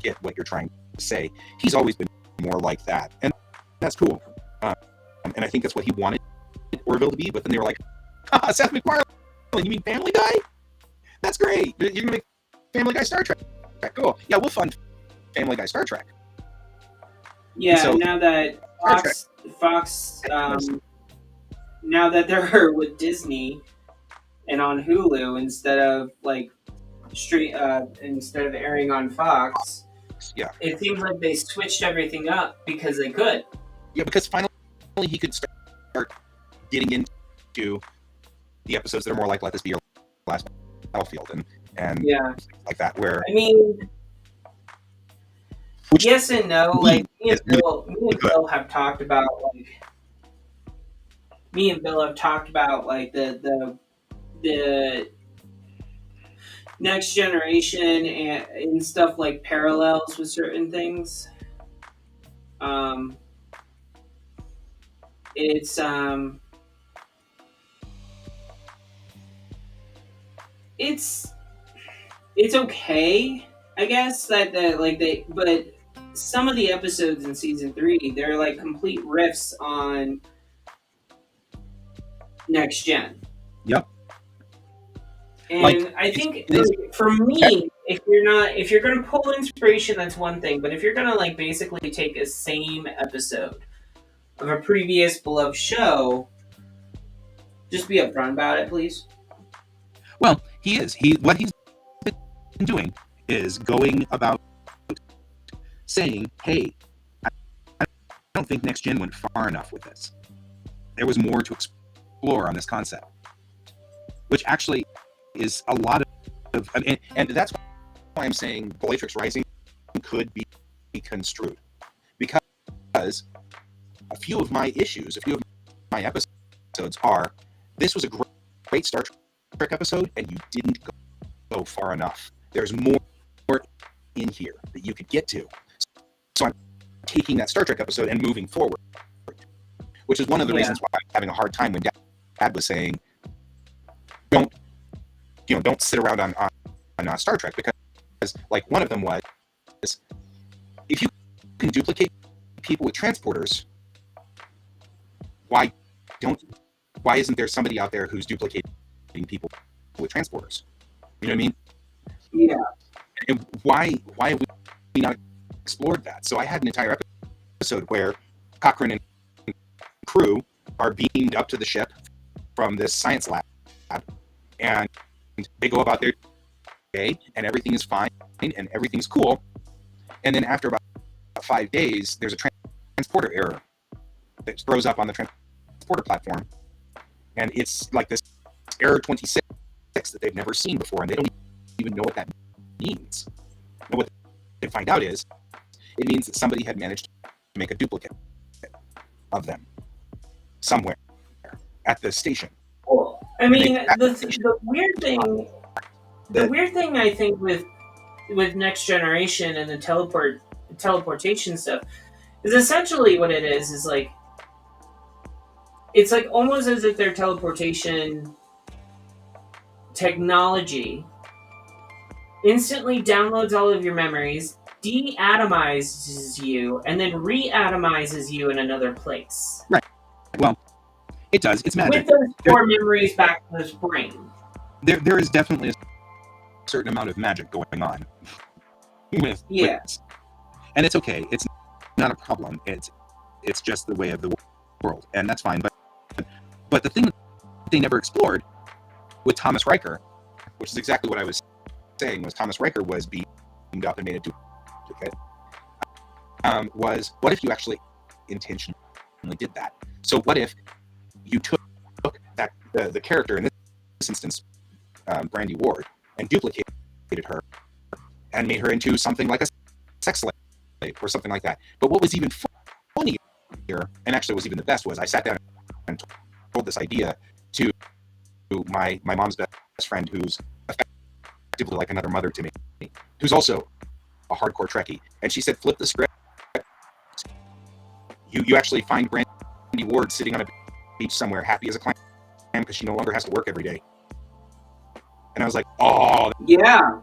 get what you're trying to say. He's always been more like that, and that's cool. And I think that's what he wanted Orville to be, but then they were like, Seth MacFarlane, you mean Family Guy? That's great. You're going to make Family Guy Star Trek. Cool. Yeah, we'll fund Family Guy Star Trek. Yeah, so, now that Fox now that they're with Disney and on Hulu instead of, like, instead of airing on Fox, it seems like they switched everything up because they could. Yeah, because finally he could start getting into the episodes that are more like Let This Be Your Last Battlefield and like that, where I mean, yes and no. Like, me and Bill have talked about, like, the Next Generation and stuff, like parallels with certain things. It's okay, I guess, but some of the episodes in season 3, they're like complete riffs on Next Gen. Yep. And I think, for me, if you're gonna pull inspiration, that's one thing. But if you're gonna, like, basically take a same episode of a previous beloved show, just be upfront about it, please. Well, what he's been doing is going about saying, hey, I don't think Next Gen went far enough with this. There was more to explore on this concept, which actually is a lot of, and that's why I'm saying Bellatrix Rising could be construed, because a few of my episodes are, this was a great Star Trek episode, and you didn't go far enough. There's more in here that you could get to. So I'm taking that Star Trek episode and moving forward, which is one of the reasons why I'm having a hard time when Dad was saying, don't sit around on Star Trek, because, like, one of them was, if you can duplicate people with transporters, why isn't there somebody out there who's duplicating people with transporters? You know what I mean? Yeah. And why have we not explored that? So I had an entire episode where Cochrane and crew are beamed up to the ship from this science lab, and they go about their day, and everything is fine, and everything's cool. And then after about 5 days, there's a transporter error that throws up on the transporter platform. And it's like this error 26 that they've never seen before, and they don't even know what that means. And what they find out is, it means that somebody had managed to make a duplicate of them somewhere at the station. Well, I mean, the weird thing, I think with Next Generation and the teleportation stuff is essentially what it is like, it's like almost as if their teleportation technology instantly downloads all of your memories, de-atomizes you, and then re-atomizes you in another place. Right. Well, it does. It's magic. With those core memories back to this brain. There is definitely a certain amount of magic going on with this. And it's okay. It's not a problem. It's just the way of the world, and that's fine. But the thing that they never explored with Thomas Riker, which is exactly what I was saying, was Thomas Riker was beamed up and made a duplicate, was what if you actually intentionally did that? So what if you took that the character in this instance, Brandy Ward, and duplicated her and made her into something like a sex slave or something like that? But what was even funnier, and actually was even the best, was I sat down and told this idea to my mom's best friend, who's effectively like another mother to me, who's also a hardcore Trekkie, and she said, flip the script. You actually find Brandy Ward sitting on a beach somewhere, happy as a clam, because she no longer has to work every day. And I was like, oh yeah,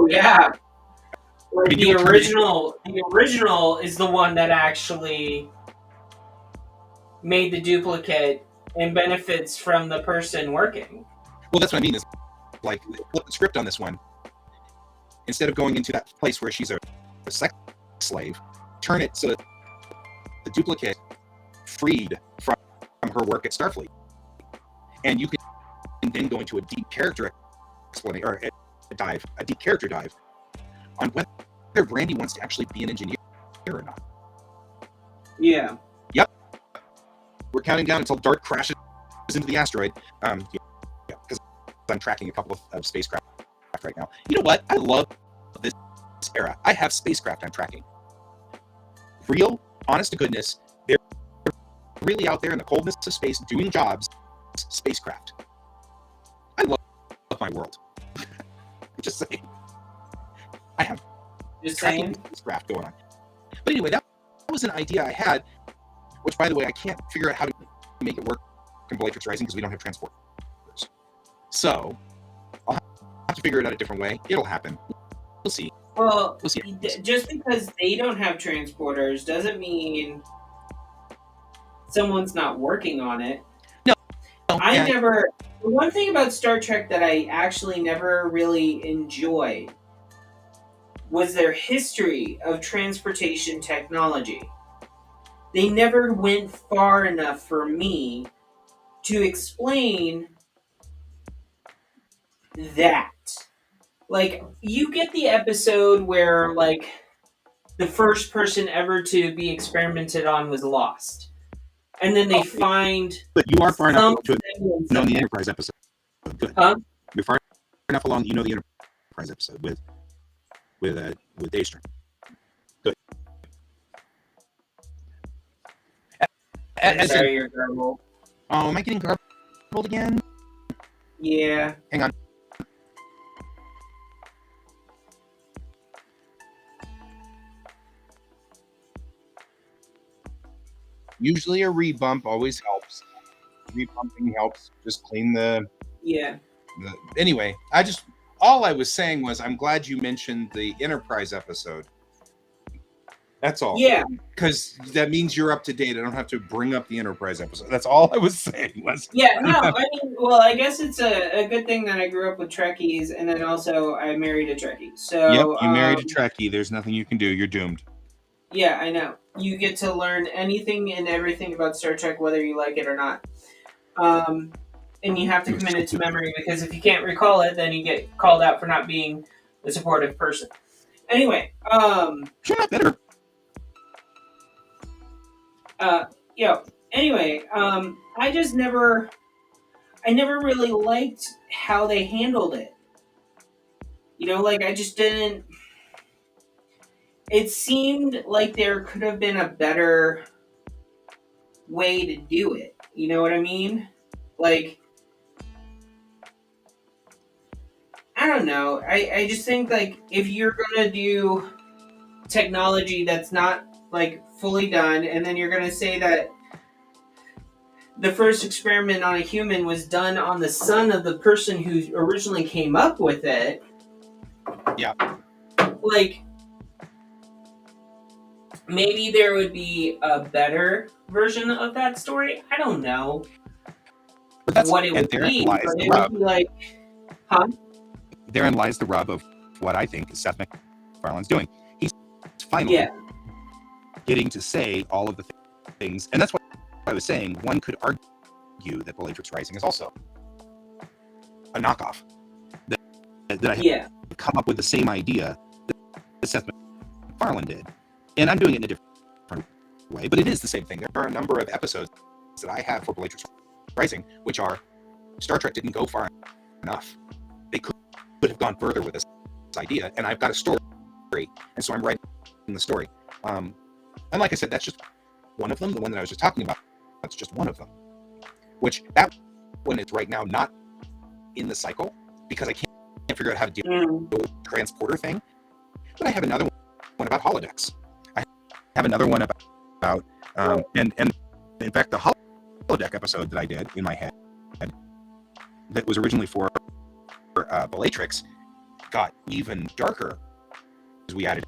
yeah. Like the original is the one that actually made the duplicate and benefits from the person working. Well, that's what I mean, is like, flip the script on this one. Instead of going into that place where she's a sex slave, turn it so that the duplicate freed from her work at Starfleet. And you can then go into a deep character explanation, or a deep character dive on whether Brandy wants to actually be an engineer or not. Yeah. Yep. We're counting down until Dart crashes into the asteroid. Because I'm tracking a couple of spacecraft right now. You know what? I love this era. I have spacecraft I'm tracking. Real, honest to goodness, they're really out there in the coldness of space doing jobs. Spacecraft. I love my world. I'm just saying. I have spacecraft going on. But anyway, that was an idea I had, which, by the way, I can't figure out how to make it work in Bellatrix Rising because we don't have transporters. So I'll have to figure it out a different way. It'll happen. We'll see. Well, we'll see. Just because they don't have transporters doesn't mean someone's not working on it. No. The one thing about Star Trek that I actually never really enjoyed was their history of transportation technology. They never went far enough for me to explain that. Like, you get the episode where, like, the first person ever to be experimented on was lost. And then they find... But you are far enough to know the Enterprise episode. Good. Huh? You're far enough along, you know the Enterprise episode with Daystrom. Good. Sorry, you're garbled. Oh, am I getting garbled again? Yeah. Hang on. Usually a rebump always helps. Rebumping helps just clean the... Yeah. Anyway, all I was saying was I'm glad you mentioned the Enterprise episode. That's all. Yeah. Because that means you're up to date. I don't have to bring up the Enterprise episode. That's all I was saying. Yeah, no, I mean, well, I guess it's a good thing that I grew up with Trekkies, and then also I married a Trekkie. So, yep, you married a Trekkie. There's nothing you can do. You're doomed. Yeah, I know. You get to learn anything and everything about Star Trek, whether you like it or not. And you have to commit it to memory, because if you can't recall it, then you get called out for not being a supportive person. Anyway, You're not better. Anyway, I never really liked how they handled it. Like I just didn't. It seemed like there could have been a better way to do it. You know what I mean? Like, I don't know. I just think like if you're gonna do technology that's not like fully done, and then you're gonna say that the first experiment on a human was done on the son of the person who originally came up with it. Yeah. Like, maybe there would be a better version of that story. I don't know what it would be, but it would be like, huh? Therein lies the rub of what I think Seth MacFarlane's doing. He's finally getting to say all of the things, and that's what I was saying. One could argue that Bellatrix Rising is also a knockoff. That I have come up with the same idea that Seth MacFarlane did. And I'm doing it in a different way, but it is the same thing. There are a number of episodes that I have for Bellatrix Rising, which are Star Trek didn't go far enough. They could have gone further with this idea, and I've got a story, and so I'm writing the story. And like I said, that's just one of them. The one that I was just talking about, that's just one of them. Which that one is right now not in the cycle because I can't figure out how to do the transporter thing. But I have another one about holodecks. I have another one about and in fact the holodeck episode that I did in my head that was originally for Bellatrix got even darker as we added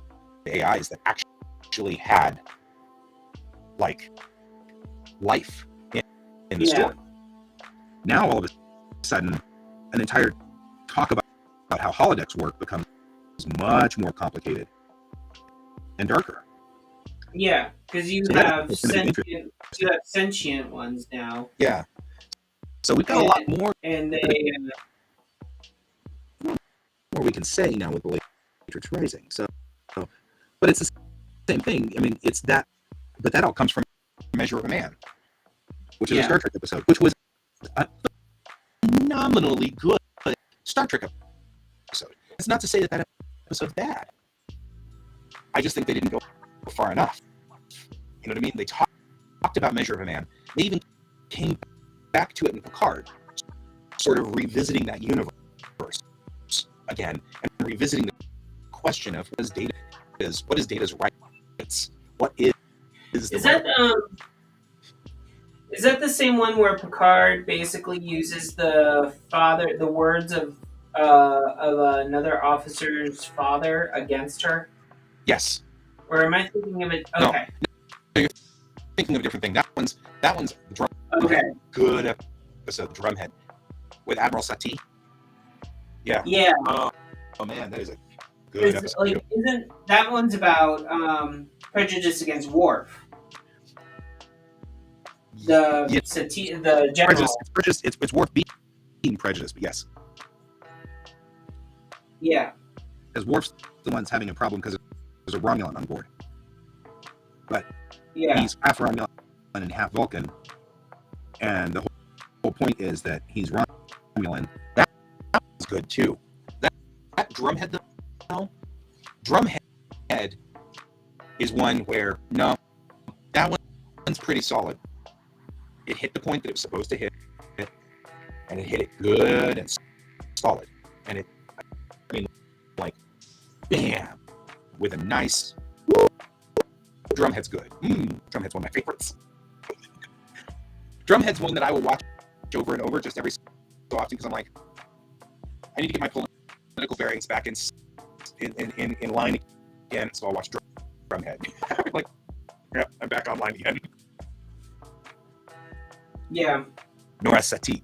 AIs that actually had like life in the story. Now all of a sudden an entire talk about how holodecks work becomes much more complicated and darker. Yeah, because you have sentient ones now. Yeah. So we've got a lot more, and more we can say now with Bellatrix Rising. So, but it's the same thing. I mean, it's that, but that all comes from Measure of a Man, which is a Star Trek episode, which was a phenomenally good Star Trek episode. It's not to say that episode's bad. I just think they didn't go far enough. You know what I mean? They talked about Measure of a Man. They even came back to it in Picard, sort of revisiting that universe again and revisiting the question of what is Data's rights? What is that is that the same one where Picard basically uses the words of another officer's father against her? Yes. Or am I thinking of it? Okay. No, you're thinking of a different thing. That one's Drumhead. Okay. Good episode, Drumhead, with Admiral Satie. Yeah. Yeah. Oh man, that is a good episode. Like, isn't that one's about prejudice against Worf? The Satie, the general. It's Worf being prejudiced, but yes. Yeah. Because Worf's the one's having a problem because there's a Romulan on board. But he's half Romulan and half Vulcan. And the whole point is that he's Romulan. That was good too. That Drumhead though, Drumhead is one where, no, that one's pretty solid. It hit the point that it was supposed to hit, and it hit it good and solid. And it, I mean, like, bam, with a nice, woo, Drumhead's good. Drumhead's one of my favorites. Drumhead's one that I will watch over and over just every so often because I'm like, I need to get my political bearings back in line again, so I'll watch Drumhead. Like, yeah, I'm back online again. Yeah. Nora Satie.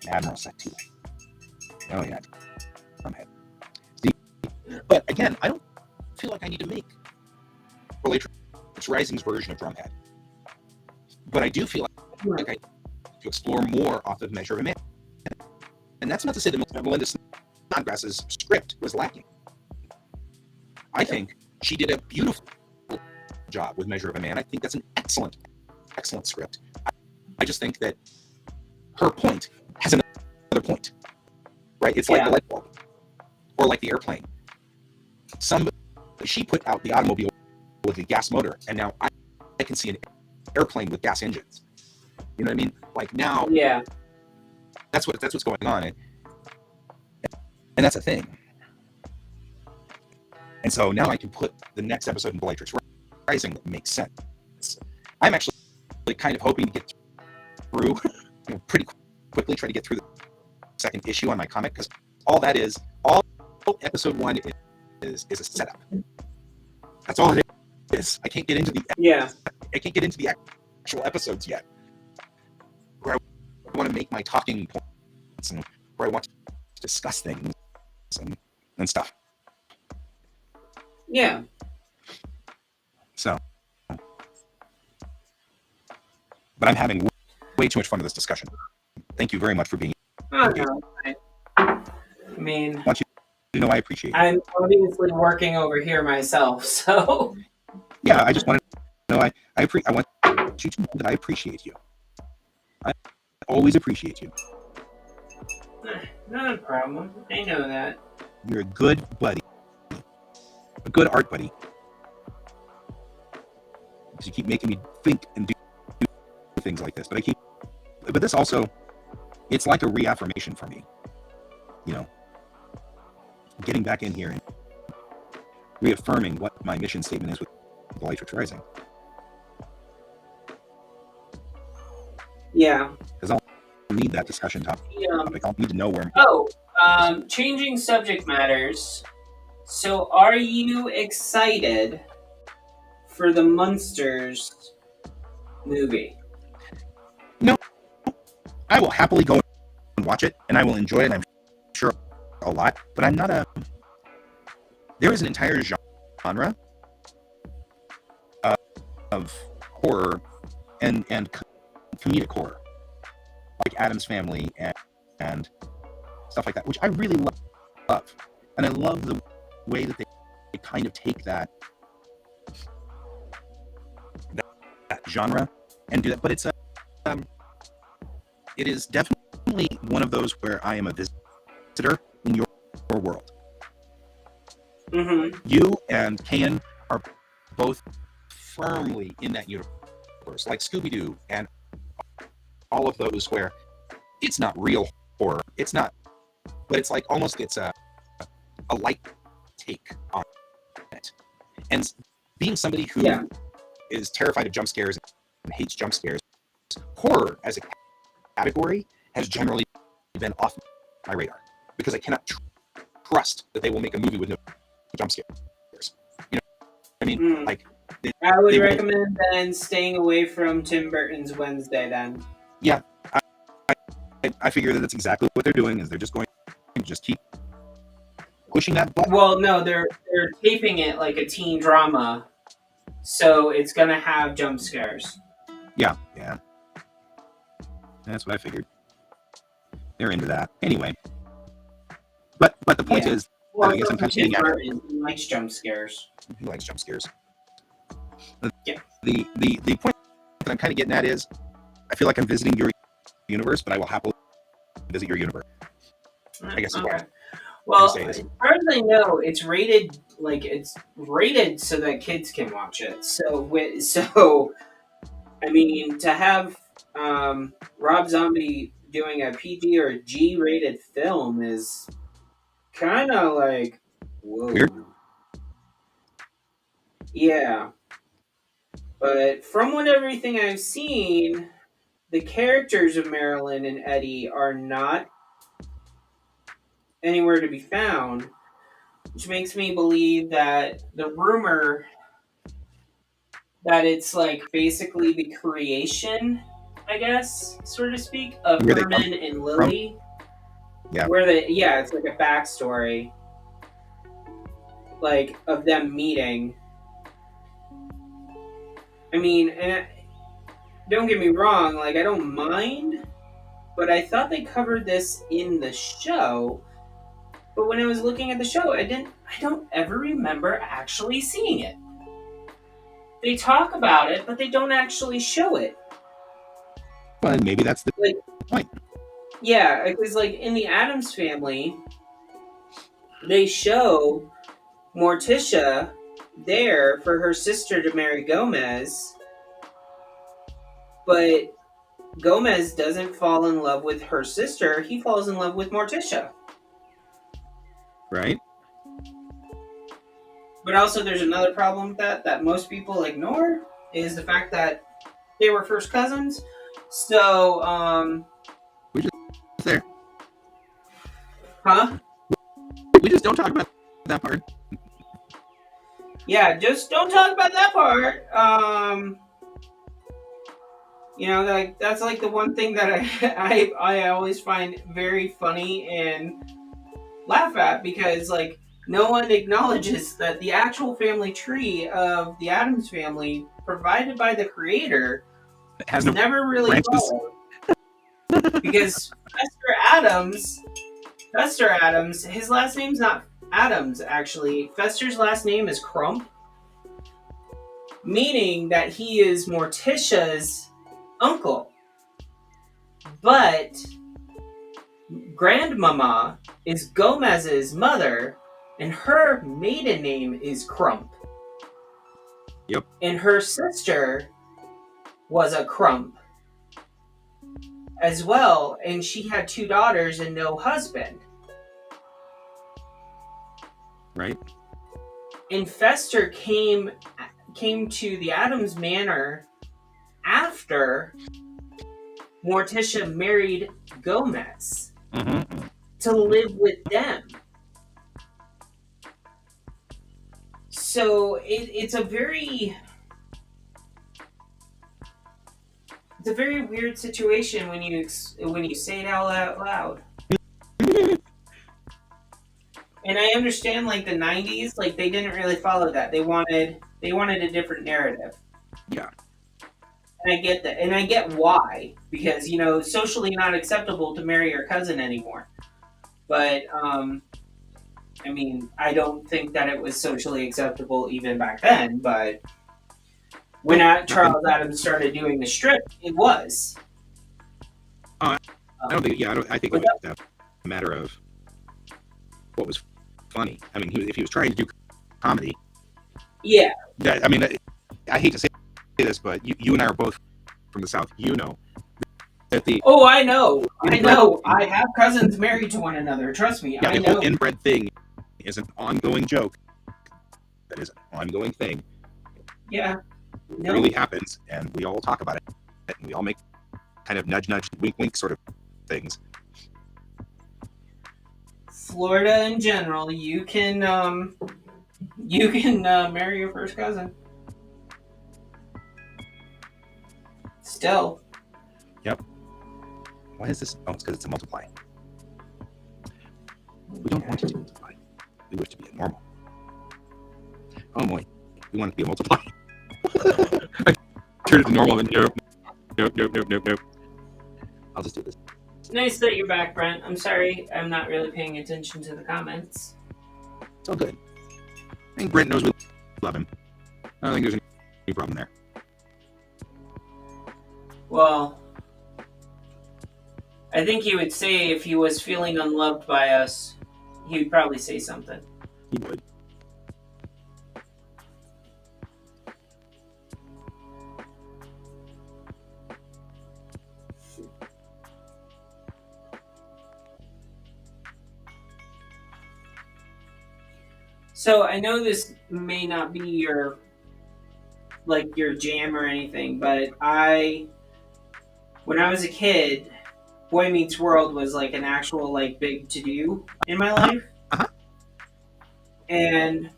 Admiral Satie. Oh yeah. Drumhead. But again, I don't feel like I need to make Bellatrix Rising's version of Drumhead. But I do feel like I need to explore more off of Measure of a Man. And that's not to say that Melinda Snodgrass's script was lacking. I think she did a beautiful job with Measure of a Man. I think that's an excellent script. I just think that her point has another point, right? It's like the light bulb or like the airplane. She put out the automobile with the gas motor, and now I can see an airplane with gas engines. You know what I mean? Like now, that's what's going on, and that's a thing. And so now I can put the next episode in Bellatrix Rising that makes sense. I'm actually kind of hoping to get through pretty quickly, try to get through the second issue on my comic, because all episode 1 is a setup. That's all it is. I can't get into the actual episodes yet, where I want to make my talking points and where I want to discuss things and stuff. Yeah. So, but I'm having way too much fun with this discussion. Thank you very much for being here. No, I mean, I want you to know I appreciate it. I'm obviously working over here myself, so. Yeah, I just want to know I want you to know that I appreciate you. I always appreciate you. Not a problem. I know that. You're a good buddy. A good art buddy. Because you keep making me think and do things like this. But this also, it's like a reaffirmation for me. You know, getting back in here and reaffirming what my mission statement is with Bellatrix Rising. Yeah. Because I'll need that discussion topic. I'll need to know where. Changing subject matters. So, are you excited for the Munsters movie? No. I will happily go and watch it, and I will enjoy it, I'm sure, a lot. But I'm not there is an entire genre of horror and comedic horror, like Addams Family and stuff like that, which I really love. And I love the way that they kind of take that genre and do that. But it is definitely one of those where I am a visitor in your world. Mm-hmm. You and Kayan are both firmly in that universe, like Scooby-Doo and all of those where it's not real horror. It's not, but it's like almost it's a light take on it. And being somebody who is terrified of jump scares and hates jump scares, horror as a category has generally been off my radar because I cannot trust that they will make a movie with no jump scares. You know what I mean? Like I would recommend then staying away from Tim Burton's Wednesday then. Yeah. I figure that that's exactly what they're doing, is they're just going to just keep pushing that button. Well, no, they're taping it like a teen drama, so it's gonna have jump scares. Yeah. That's what I figured. They're into that anyway. But the point is, well, I guess I'm kind of getting at it. He likes jump scares. He likes jump scares. Yeah. The point that I'm kind of getting at is, I feel like I'm visiting your universe, but I will happily visit your universe. I guess. Okay. Well, as far as I know, it's rated so that kids can watch it. So I mean, to have Rob Zombie doing a PG or a G-rated film is kind of like whoa. Weird. Yeah, but from everything I've seen, the characters of Marilyn and Eddie are not anywhere to be found, which makes me believe that the rumor that it's like basically the creation, I guess, so to speak, of Herman and Lily. Yeah. It's like a backstory, like of them meeting. I mean, and don't get me wrong, like I don't mind, but I thought they covered this in the show. but when I was looking at the show, I don't ever remember actually seeing it. They talk about it, but they don't actually show it. But maybe that's the point. Yeah, because like in the Addams Family, they show Morticia there for her sister to marry Gomez, but Gomez doesn't fall in love with her sister. He falls in love with Morticia. Right. But also there's another problem with that most people ignore, is the fact that they were first cousins. So, we just there. Huh? We just don't talk about that part. Yeah, just don't talk about that part. Like that's like the one thing that I always find very funny and laugh at, because like no one acknowledges that the actual family tree of the Addams Family, provided by the creator, has no never really followed. Because Fester Addams, his last name's not Addams, actually. Fester's last name is Crump, meaning that he is Morticia's uncle. But Grandmama is Gomez's mother, and her maiden name is Crump. Yep. And her sister was a Crump as well, and she had 2 daughters and no husband. Right. And Fester came to the Addams Manor after Morticia married Gomez to live with them. So it's a very weird situation when you say it out loud. And I understand, like the 90s, like they didn't really follow that. They wanted a different narrative. Yeah. And I get that, and I get why, because socially not acceptable to marry your cousin anymore. But I mean, I don't think that it was socially acceptable even back then. But when Charles Addams started doing the strip, it was. I don't think. Yeah, I think it was a matter of what was funny. I mean, if he was trying to do comedy. Yeah. I mean, I hate to say this, but you and I are both from the South. That the I know. I have cousins married to one another. Trust me, I know. The whole inbred thing is an ongoing joke. That is an ongoing thing. Yeah. It really happens, and we all talk about it, and we all make kind of nudge, wink, wink sort of things. Florida in general, you can marry your first cousin. Still. Yep. Why is this? Oh, it's because it's a multiply. We don't want to be multiply. We wish to be a normal. Oh boy, we want to be a multiply. I turned it to normal and nope. I'll just do this. It's nice that you're back, Brent. I'm sorry, I'm not really paying attention to the comments. It's all good. I think Brent knows we love him. I don't think there's any problem there. Well, I think he would say if he was feeling unloved by us, he would probably say something. He would. So I know this may not be your jam or anything, but when I was a kid, Boy Meets World was like an actual big to-do in my life. And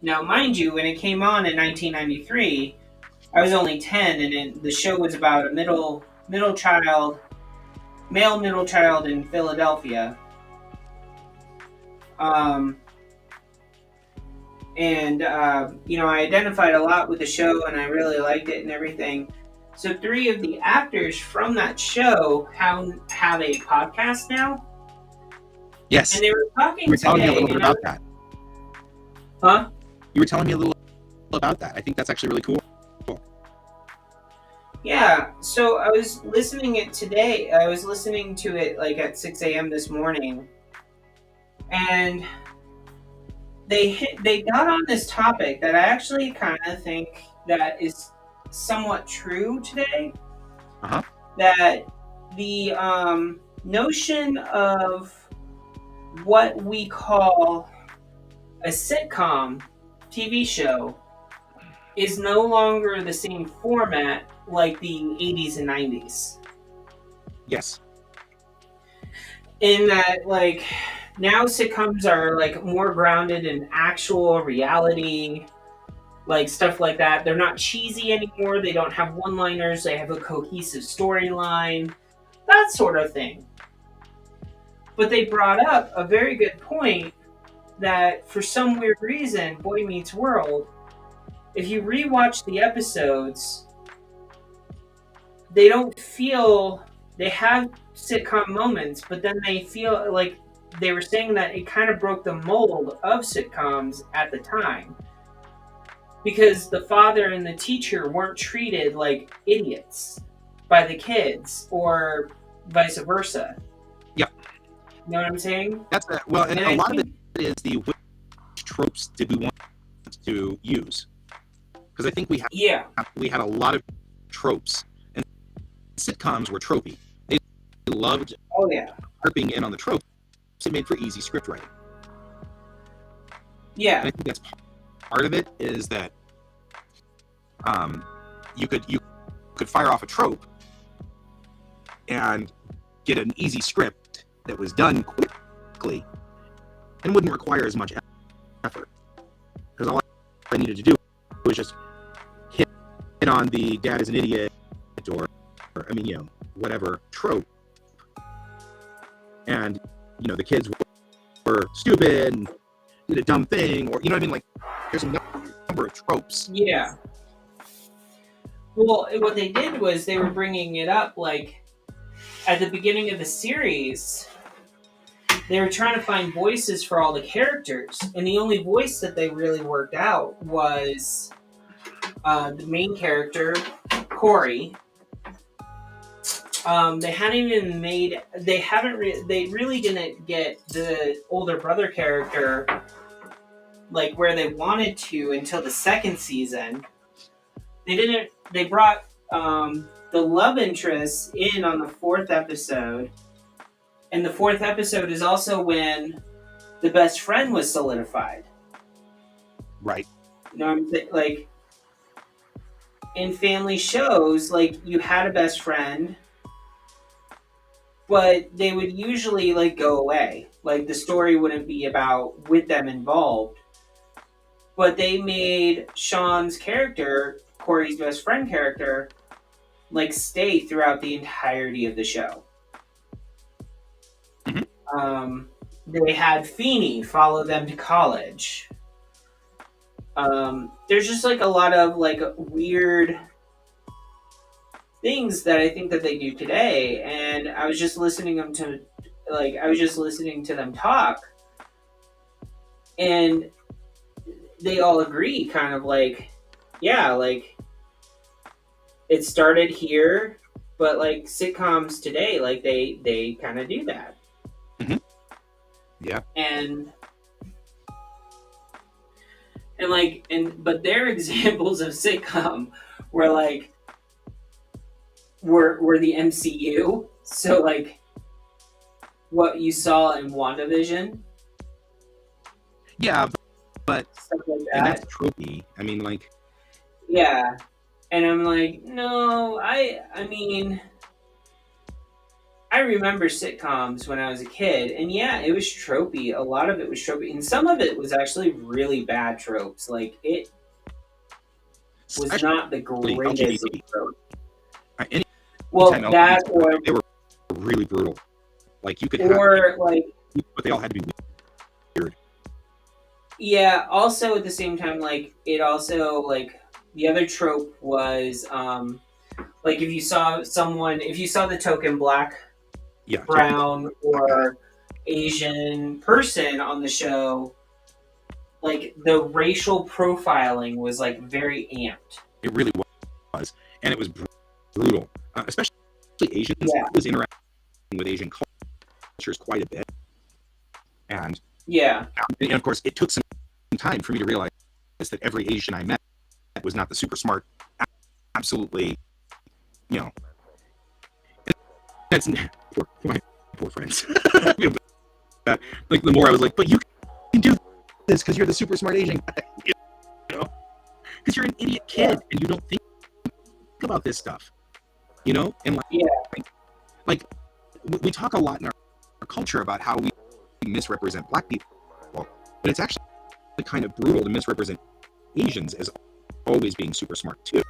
now, mind you, when it came on in 1993, I was only 10, and the show was about a male middle child in Philadelphia. I identified a lot with the show, and I really liked it and everything. So 3 of the actors from that show have a podcast now. Yes. And they were talking You were telling me a today, little bit about that. Huh? You were telling me a little about that. I think that's actually really cool. Yeah, so I was listening it today. I was listening to it like at 6 a.m. this morning, and they got on this topic that I actually kind of think that is somewhat true today. Uh-huh. That the notion of what we call a sitcom TV show is no longer the same format like the 80s and 90s. Yes. In that, like, now sitcoms are like more grounded in actual reality, like stuff like that. They're not cheesy anymore. They don't have one-liners. They have a cohesive storyline, that sort of thing. But they brought up a very good point that for some weird reason, Boy Meets World, if you rewatch the episodes, they don't feel, they have sitcom moments, but then they feel like they were saying that it kind of broke the mold of sitcoms at the time. Because the father and the teacher weren't treated like idiots by the kids or vice versa. Yeah. You know what I'm saying? That's well, and a lot of it is the which tropes did we want to use? Because I think we had a lot of tropes, and sitcoms were tropey. They loved harping in on the tropes. It made for easy script writing. Yeah. And I think that's part of it is that you could fire off a trope and get an easy script that was done quickly and wouldn't require as much effort. Because all I needed to do was just hit on the dad is an idiot or I mean, whatever trope. And, the kids were stupid and did a dumb thing or, you know what I mean? Like, there's a number of tropes. Yeah. Well, what they did was they were bringing it up, like, at the beginning of the series, they were trying to find voices for all the characters, and the only voice that they really worked out was the main character, Corey. They really didn't get the older brother character like where they wanted to until the second season. They brought the love interest in on the fourth episode, and the fourth episode is also when the best friend was solidified. Right. You know what I'm saying? Like, in family shows, like, you had a best friend, but they would usually, like, go away. Like, the story wouldn't be about with them involved. But they made Sean's character, Corey's best friend character, like, stay throughout the entirety of the show. Mm-hmm. They had Feeney follow them to college. There's just, like, a lot of, like, weird things that I think that they do today, and I was just listening to them talk, and they all agree, kind of like, yeah, like, it started here, but like sitcoms today, like they kind of do that. Mm-hmm. Yeah. But their examples of sitcom were like were the MCU. So like what you saw in WandaVision. Yeah, but stuff like that. And that's tropey. I mean, like. Yeah, and I'm like, no, I mean, I remember sitcoms when I was a kid, and yeah, it was tropey. A lot of it was tropey, and some of it was actually really bad tropes. Like, it was not the greatest of tropes. Well, that or they were really brutal. Like, you could but they all had to be weird. Yeah. Also, at the same time, like, it also, like, the other trope was like, if you saw the token black, brown, or Asian person on the show, like the racial profiling was like very amped. It really was, and it was brutal, especially Asians. Yeah. I was interacting with Asian cultures quite a bit, and of course, it took some time for me to realize that every Asian I met was not the super smart, absolutely, that's poor friends. Like the more I was like, but you can do this because you're the super smart Asian guy, because you're an idiot kid and you don't think about this stuff, and like we talk a lot in our culture about how we misrepresent Black people, but it's actually kind of brutal to misrepresent Asians as always being super smart too.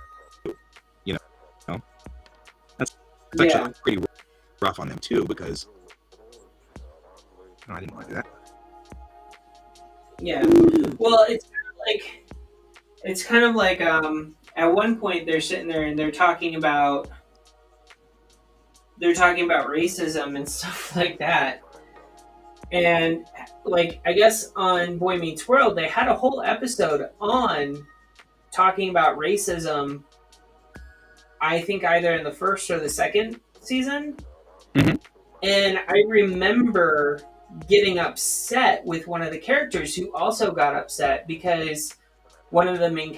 That's actually pretty rough on them too, because I didn't want to do that. Yeah. Well, it's kind of like at one point they're sitting there and they're talking about racism and stuff like that. And like, I guess on Boy Meets World, they had a whole episode on talking about racism. I think either in the first or the second season. Mm-hmm. And I remember getting upset with one of the characters who also got upset because one of the main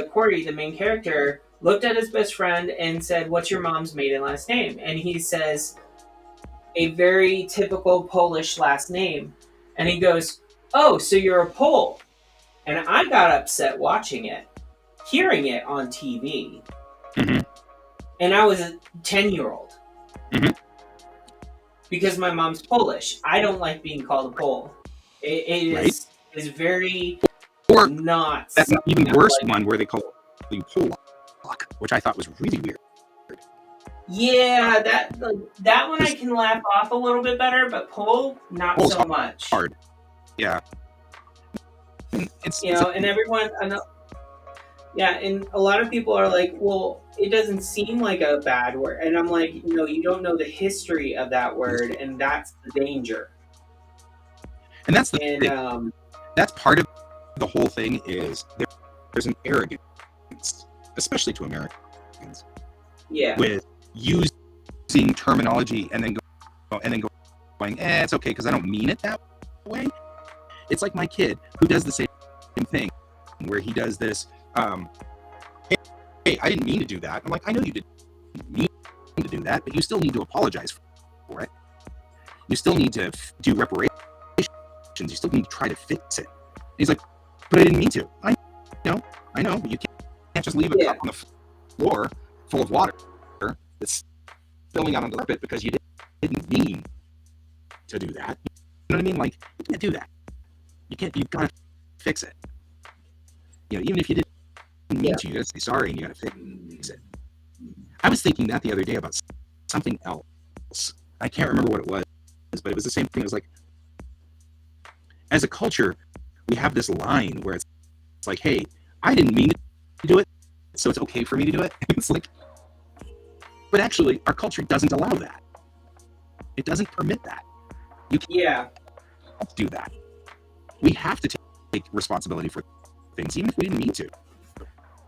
Corey, the main character, looked at his best friend and said, "What's your mom's maiden last name?" And he says a very typical Polish last name. And he goes, "Oh, so you're a Pole." And I got upset watching it, hearing it on TV. Mm-hmm. And I was a 10-year-old. Mm-hmm. Because my mom's Polish. I don't like being called a Pole. It is very or not. That's an even worse one where they call you QuaCk, which I thought was really weird. Yeah, that one I can laugh off a little bit better, but Pole, not so much. Hard. Yeah. And everyone, and a lot of people are like, well, it doesn't seem like a bad word. And I'm like, no, you don't know the history of that word, and that's the danger. And that's the thing. That's part of the whole thing is there's an arrogance, especially to Americans. Yeah. With using terminology and then going, it's okay because I don't mean it that way. It's like my kid who does the same thing, where he does this. Hey, I didn't mean to do that. I'm like, I know you didn't mean to do that, but you still need to apologize for it. You still need to do reparations. You still need to try to fix it. And he's like, but I didn't mean to. I know, but you can't just leave a cup on the floor full of water that's spilling out on the carpet because you didn't mean to do that. You know what I mean? Like, you can't do that. You've got to fix it. Even if you didn't mean to, you got to say sorry and you got to fix it. I was thinking that the other day about something else. I can't remember what it was, but it was the same thing. It was like, as a culture, we have this line where it's like, hey, I didn't mean to do it, so it's okay for me to do it. It's like, but actually, our culture doesn't allow that. It doesn't permit that. You can't do that. We have to take responsibility for things, even if we didn't mean to.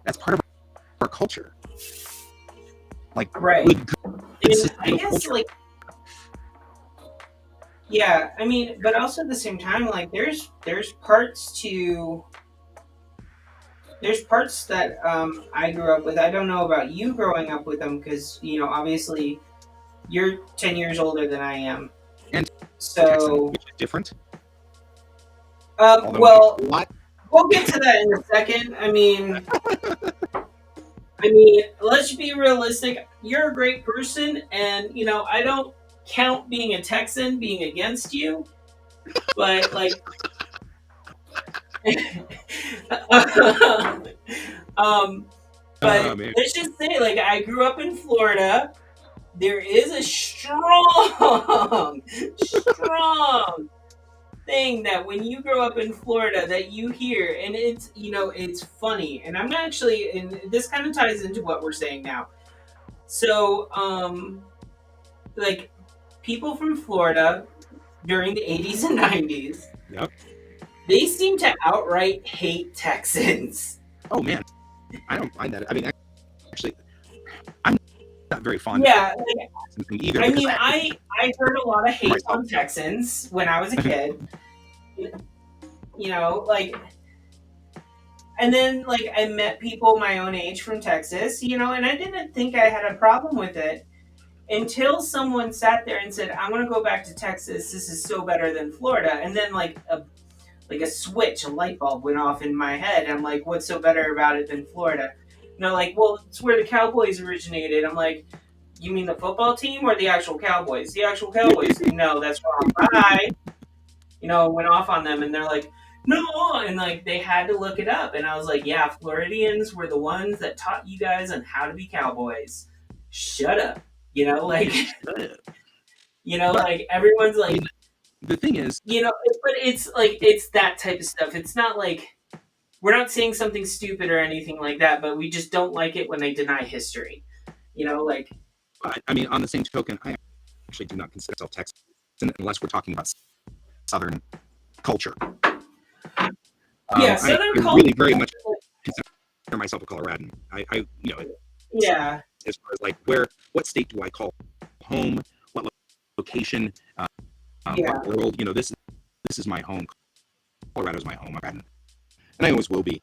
That's part of our culture. Like, right. I guess, culture. like, yeah, I mean, but also at the same time, like, there's parts that I grew up with. I don't know about you growing up with them because, obviously you're 10 years older than I am. And so which is different. Well, we'll get to that in a second. I mean, let's be realistic. You're a great person, and I don't count being a Texan being against you, but like, but let's just say, like, I grew up in Florida. There is a strong thing that when you grow up in Florida that you hear, and it's it's funny, and I'm actually, and this kind of ties into what we're saying now. So like, people from Florida during the 80s and 90s, Yep. they seem to outright hate Texans. Oh man, I don't mind that. I mean, actually, I'm not very fond of Yeah, like, something either I because mean, I actually think I heard a lot of for hate myself. on Texans when I was a kid. You know, like, and then like I met people my own age from Texas, you know, and I didn't think I had a problem with it until someone sat there and said, "I want to go back to Texas. This is so better than Florida." And then like a switch, a light bulb went off in my head. I'm like, "What's so better about it than Florida?" And they're like, "Well, it's where the Cowboys originated." I'm like, "You mean the football team or the actual Cowboys?" The actual Cowboys. No, that's wrong. Bye. You know, went off on them, and they're like, "No," and like they had to look it up, and I was like, "Yeah, Floridians were the ones that taught you guys on how to be cowboys. Shut up." You know, like But like everyone's I like, mean, the thing is, but it's like it's that type of stuff. It's not like we're not saying something stupid or anything like that, but we just don't like it when they deny history. You know, like I mean, on the same token, I actually do not consider myself Texan unless we're talking about Southern culture. yeah, I Southern culture. really very much consider myself a Coloradan. You know, Yeah, as far as like what state do I call home? What location? yeah, What world? You know, this is my home. Colorado's my home, and I always will be.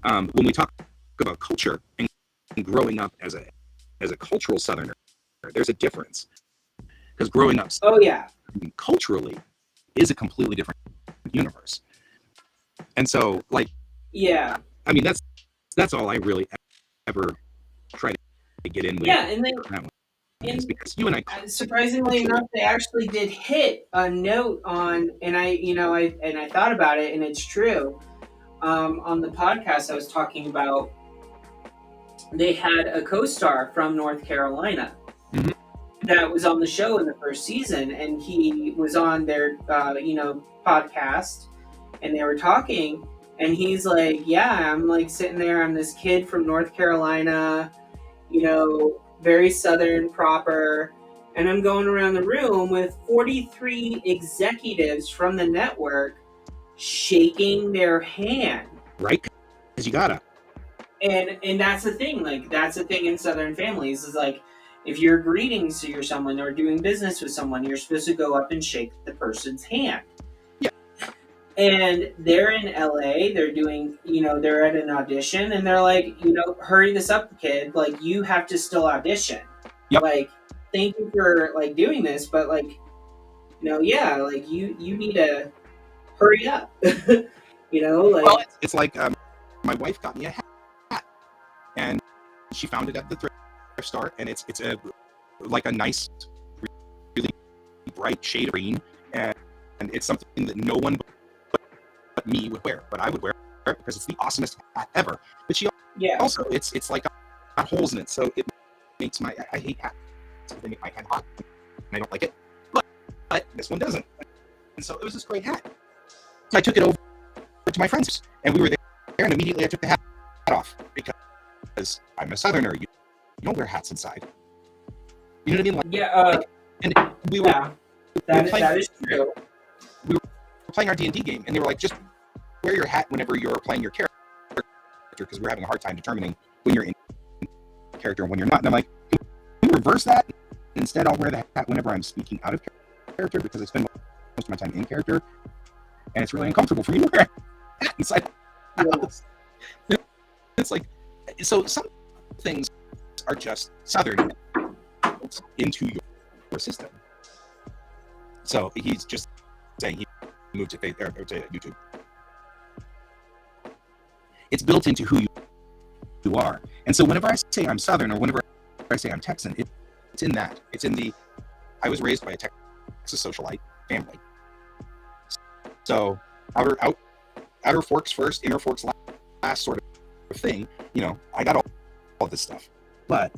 When we talk about culture and growing up as a cultural Southerner, there's a difference because growing up oh yeah, culturally is a completely different universe. And so, like, yeah, I mean, that's all I really ever try to get in with yeah, and then that one is and because you and I surprisingly culturally, enough, they actually did hit a note on, and I thought about it, and it's true. On the podcast I was talking about, they had a co-star from North Carolina Mhm. that was on the show in the first season, and he was on their podcast, and they were talking, and he's like, "Yeah, I'm like sitting there. I'm this kid from North Carolina, very Southern proper." And I'm going around the room with 43 executives from the network shaking their hand. right? Because you gotta. And that's the thing. Like that's the thing in Southern families is like if you're greeting to someone or doing business with someone, you're supposed to go up and shake the person's hand. Yeah. And they're in LA, they're doing, they're at an audition and they're like, hurry this up, kid. Like you have to still audition. Yep. Like, thank you for like doing this, but like, yeah, like you need to hurry up. Well, Like it's like my wife got me a hat, and she found it at the thrift store, and it's a like a nice, really bright shade of green, and it's something that no one but me would wear, but I would wear it because it's the awesomest hat ever. But she yeah. also it's like got holes in it, so it makes I hate hats because they make my head hot, and I don't like it. But this one doesn't, and so it was this great hat. So I took it over to my friends, and we were there, and immediately I took the hat off because I'm a Southerner. You don't wear hats inside. You know what I mean? Yeah, and we were, yeah. That is true. We were playing our D&D game, and they were like, just wear your hat whenever you're playing your character, because we're having a hard time determining when you're in character and when you're not. And I'm like, can we reverse that? Instead, I'll wear the hat whenever I'm speaking out of character because I spend most of my time in character, and it's really uncomfortable for me to wear a hat inside the house. It's like, so some things are just Southern into your system. So he's just saying he moved to YouTube. It's built into who you are. And so whenever I say I'm Southern or whenever I say I'm Texan, it's in that. It's in the, I was raised by a Texas socialite family. So outer forks first, inner forks last sort of thing. I got all this stuff. But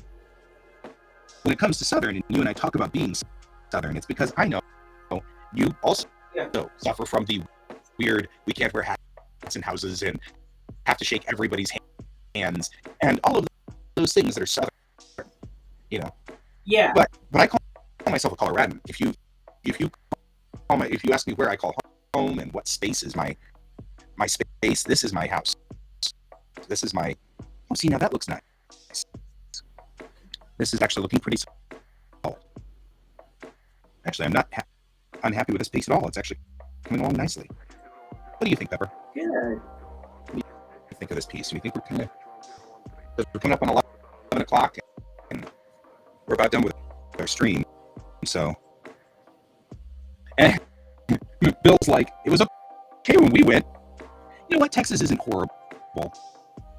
when it comes to Southern, and you and I talk about being Southern, it's because I know you also suffer from the weird, we can't wear hats in houses and have to shake everybody's hands and all of those things that are Southern, Yeah. But I call myself a Coloradan. If you if you ask me where I call home and what space is my space, this is my house. This is my. Oh, see, now that looks nice. This is actually looking pretty solid. Actually, I'm not unhappy with this piece at all. It's actually coming along nicely. What do you think, Pepper? Good. What do you think of this piece? Do you think we're coming up on 11 o'clock and we're about done with our stream? So, and Bill's like, it was okay when we went. You know what? Texas isn't horrible.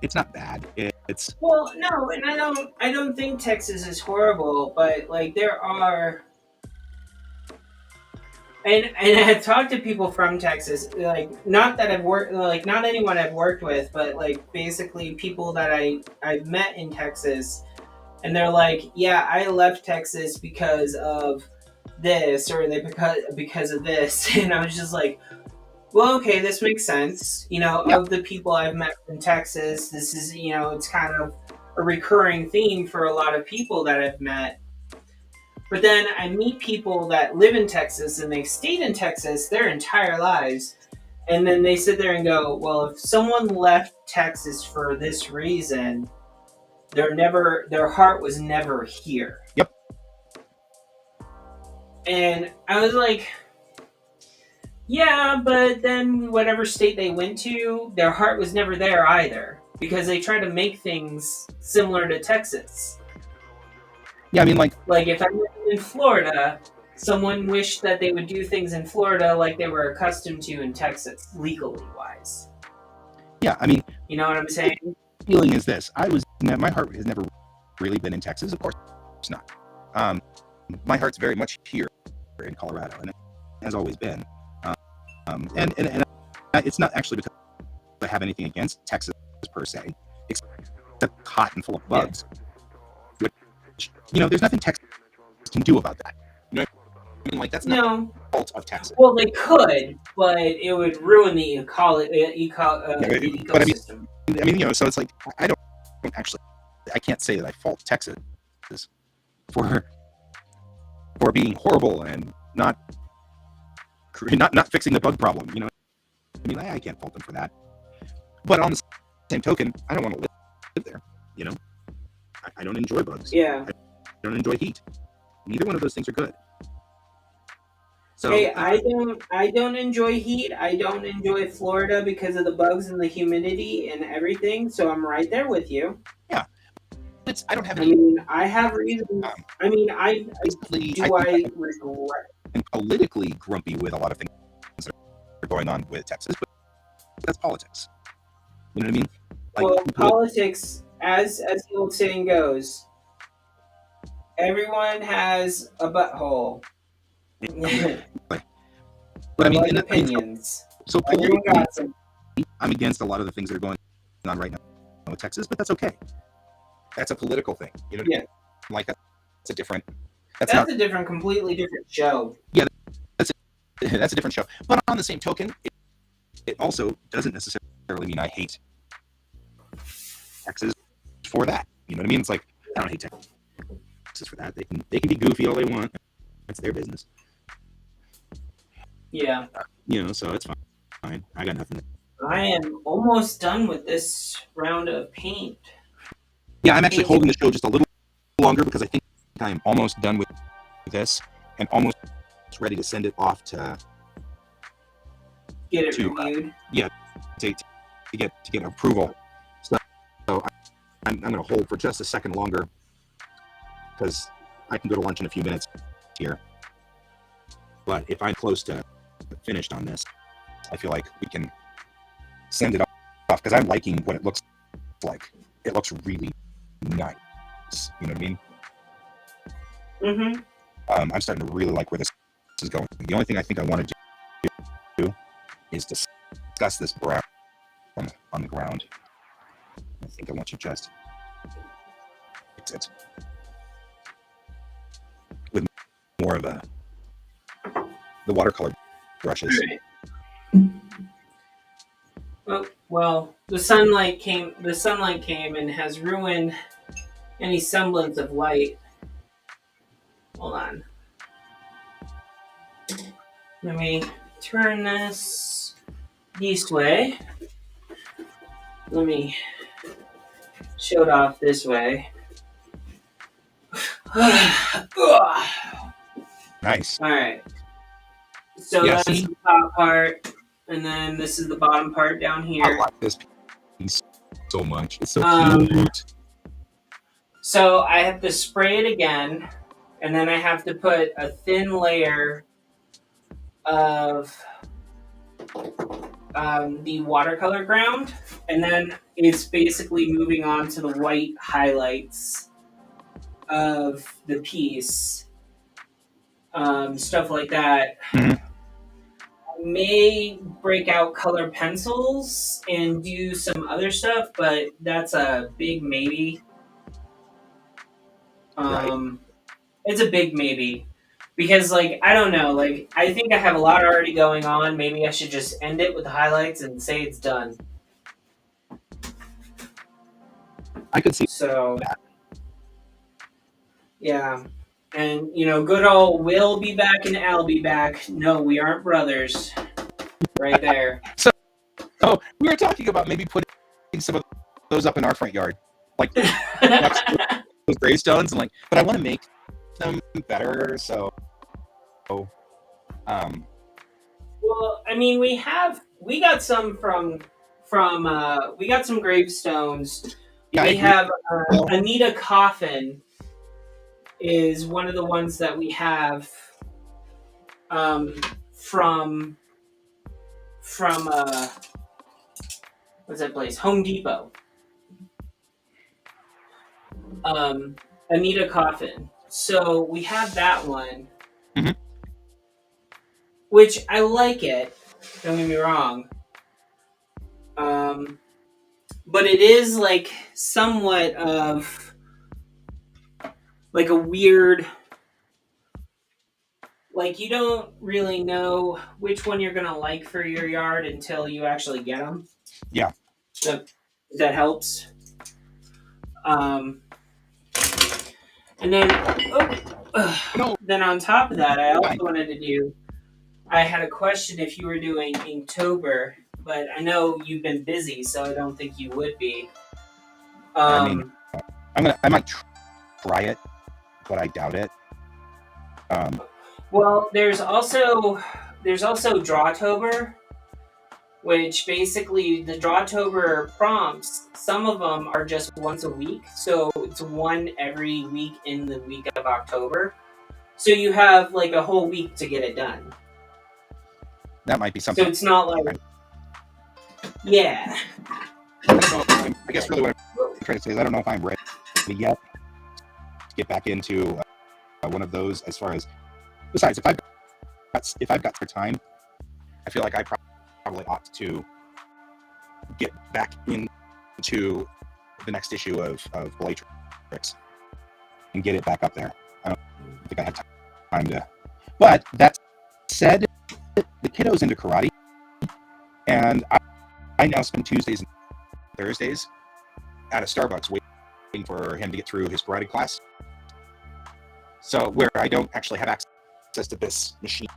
It's not bad. It's well, no, and I don't think Texas is horrible, but like there are, and I've talked to people from Texas, like not that I've worked, like not anyone I've worked with, but like basically people that I've met in Texas, and they're like, yeah, I left Texas because of this, or because of this, and I was just like, well, okay, this makes sense. You know, yeah. of the people I've met from Texas, this is, you know, it's kind of a recurring theme for a lot of people that I've met. But then I meet people that live in Texas and they've stayed in Texas their entire lives. And then they sit there and go, well, if someone left Texas for this reason, their heart was never here. Yep. And I was like, yeah, but then whatever state they went to, their heart was never there either, because they try to make things similar to Texas. Yeah, I mean, like if I lived in Florida, someone wished that they would do things in Florida like they were accustomed to in Texas, legally wise. Yeah, I mean, you know what I'm saying? The feeling is this: my heart has never really been in Texas. Of course, it's not. My heart's very much here in Colorado, and it has always been. And it's not actually because I have anything against Texas per se, except hot and full of bugs. Yeah. Which, there's nothing Texas can do about that. You know, I mean, like that's not the fault of Texas. Well, they could, but it would ruin the ecosystem. But I mean, so it's like I can't say that I fault Texas for being horrible and not fixing the bug problem. I mean, I can't fault them for that. But on the same token, I don't want to live there. I don't enjoy bugs. Yeah. I don't enjoy heat. Neither one of those things are good. So, hey, I don't enjoy heat. I don't enjoy Florida because of the bugs and the humidity and everything. So I'm right there with you. Yeah. I don't have any. I mean, I have reasons. I mean, I regret. I'm politically grumpy with a lot of things that are going on with Texas, but that's politics. You know what I mean? Like, well, politics, as the old saying goes, everyone has a butthole. But I mean, like opinions. So politically, I'm against a lot of the things that are going on right now with Texas, but that's okay. That's a political thing. You know what I mean? Like that's a different. That's a different, completely different show. Yeah, that's a different show. But on the same token, it also doesn't necessarily mean I hate Texas for that. You know what I mean? It's like I don't hate Texas for that. They can be goofy all they want. It's their business. Yeah. So it's fine. I got nothing. I am almost done with this round of paint. Yeah, I'm actually holding the show just a little longer because I think I'm almost done with this and almost ready to send it off to get it reviewed. To get approval. So I'm going to hold for just a second longer because I can go to lunch in a few minutes here. But if I'm close to finished on this, I feel like we can send it off because I'm liking what it looks like. It looks really nice. You know what I mean? Mm-hmm. I'm starting to really like where this is going. The only thing I think I want to do is discuss this brown on the ground. I think I want to just fix it with more of the watercolor brushes. Well, the sunlight came and has ruined any semblance of light. Hold on. Let me turn this way. Let me show it off this way. Nice. All right. So Yeah, that's see, the top part, and then this is the bottom part down I here. like this piece so much. It's so Um, cute. So I have to spray it again, and then I have to put a thin layer of the watercolor ground, and then it's basically moving on to the white highlights of the piece, stuff like that. Mhm. I may break out color pencils and do some other stuff, but that's a big maybe. Right. It's a big maybe. Because, like, I don't know. Like, I think I have a lot already going on. Maybe I should just end it with the highlights and say it's done. I could see So, that. yeah. And, good old Will be back and Al be back. No, we aren't brothers. Right there. Oh, we were talking about maybe putting some of those up in our front yard, like next to those gravestones, and like. But I want to make them better, so. Um, Well, I mean, we got some we got some gravestones. yeah, I We agree. have Well, Anita Coffin is one of the ones that we have from what's that place? Home Depot. Anita Coffin. So we have that one, Mhm. which I like it. Don't get me wrong. But it is like somewhat of like a weird. Like you don't really know which one you're gonna like for your yard until you actually get them. Yeah. That helps. And then, then on top of that, I also wanted to do. I had a question if you were doing Inktober, but I know you've been busy, so I don't think you would be. I mean, I might try it, but I doubt it. Well, there's also Drawtober, which basically the Drawtober prompts. Some of them are just once a week, so it's one every week in the week of October. So you have like a whole week to get it done. That might be something. So it's not like, yeah. I guess really what I'm trying to say is I don't know if I'm ready yet to get back into one of those. As far as besides, if I've got some time, I feel like I probably ought to get back into the next issue of Bellatrix and get it back up there. I don't think I have time to. But that said, the kiddo's into karate, and I now spend Tuesdays and Thursdays at a Starbucks waiting for him to get through his karate class. So where I don't actually have access to this machine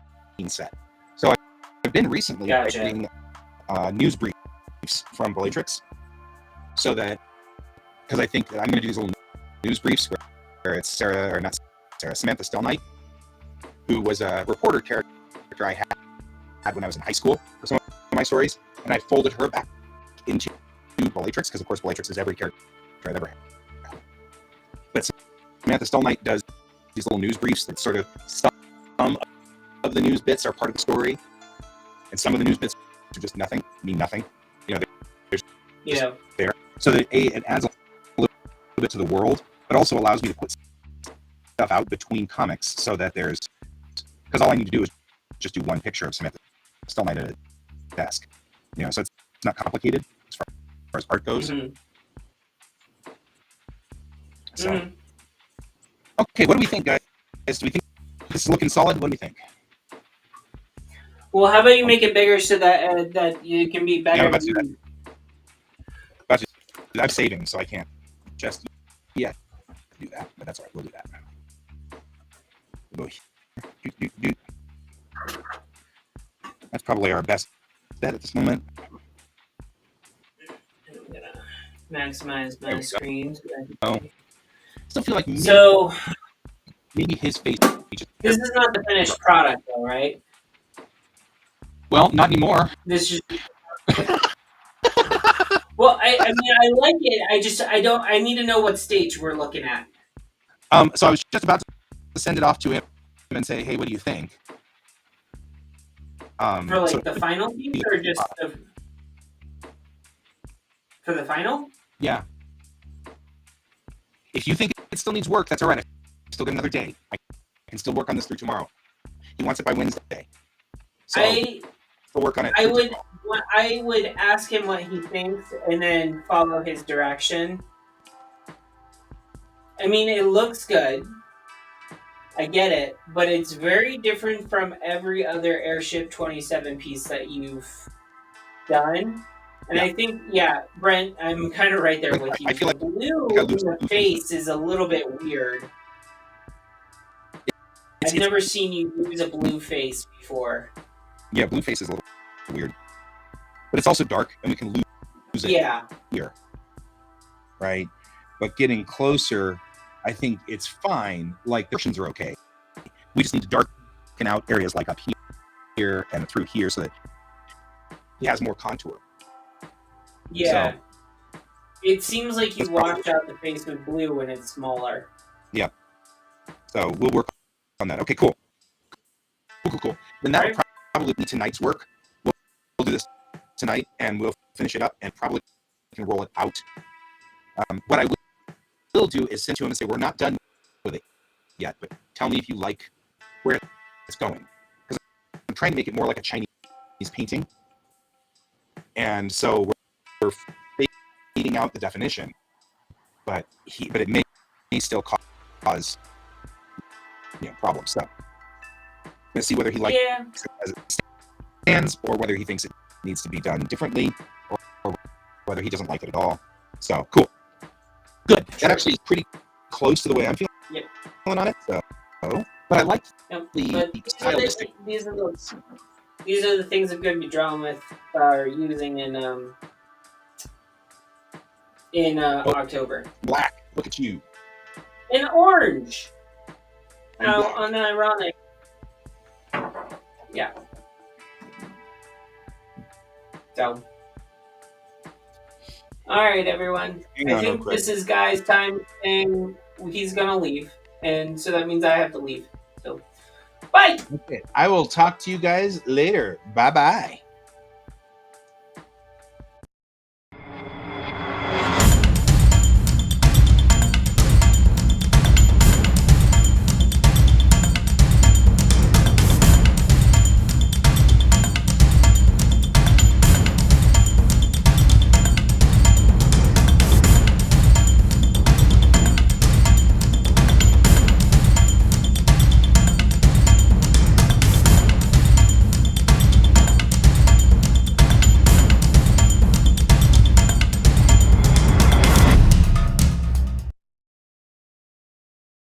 set. So I've been recently writing news briefs from Bellatrix, so that because I think that I'm going to do these little news briefs where it's Samantha Stellnight, who was a reporter character I had when I was in high school for some of my stories, and I folded her back into Bellatrix because, of course, Bellatrix is every character I've ever had. But Samantha Stellnight does these little news briefs that sort of some of the news bits are part of the story, and some of the news bits are just mean nothing. There's just there. So that it adds a little bit to the world, but also allows me to put stuff out between comics so that because all I need to do is just do one picture of Samantha Stellnight at a desk. So it's not complicated as far as art goes. Mm-hmm. So, okay, what do we think, guys? Do we think this is looking solid? What do we think? Well, how about you make it bigger so that that you can be better? Yeah, I'm about to do that. I'm saving, so I can't just yet do that. But that's all right. We'll do that. We'll go here. That's probably our best bet at this moment. I'm gonna maximize my There we go. screen. Oh, still feel like So maybe his face. this is not the finished product, though, right? Well, not anymore. This is. Well, I mean, I like it. I need to know what stage we're looking at. So I was just about to send it off to him and say, "Hey, what do you think?" For like so the final piece, or just for the final? Yeah. If you think it still needs work, that's all right. I still got another day. I can still work on this through tomorrow. He wants it by Wednesday. So we'll work on it. I would ask him what he thinks and then follow his direction. I mean, it looks good. I get it, but it's very different from every other Airship 27 piece that you've done. And I think, Brent, I'm kind of right there with you. I feel like blue in the face is a little bit weird. I've never seen you use a blue face before. Yeah, blue face is a little weird. But it's also dark, and we can lose it here. Right? But getting closer, I think it's fine. Like, the options are okay. We just need to darken out areas like up here and through here so that he has more contour. Yeah. So, it seems like you washed out the face with blue when it's smaller. Yeah. So we'll work on that. Okay, cool. Cool. Then that will probably be tonight's work. We'll do this tonight, and we'll finish it up, and probably can roll it out. What I will do is send to him and say, we're not done with it yet, but tell me if you like where it's going. Because I'm trying to make it more like a Chinese painting. And so we're fading out the definition, but it may still cause problems. So I'm going to see whether he likes it as it stands, or whether he thinks it needs to be done differently, or whether he doesn't like it at all. So cool. Good. That actually is pretty close to the way I'm feeling on it. So, but I like the stylistic. These are the things I'm going to be drawing with or using in October. Black. Look at you. And orange. How unironic. Yeah. So. All right, everyone. I think this is Guy's time saying he's going to leave. And so that means I have to leave. So, bye. Okay. I will talk to you guys later. Bye-bye.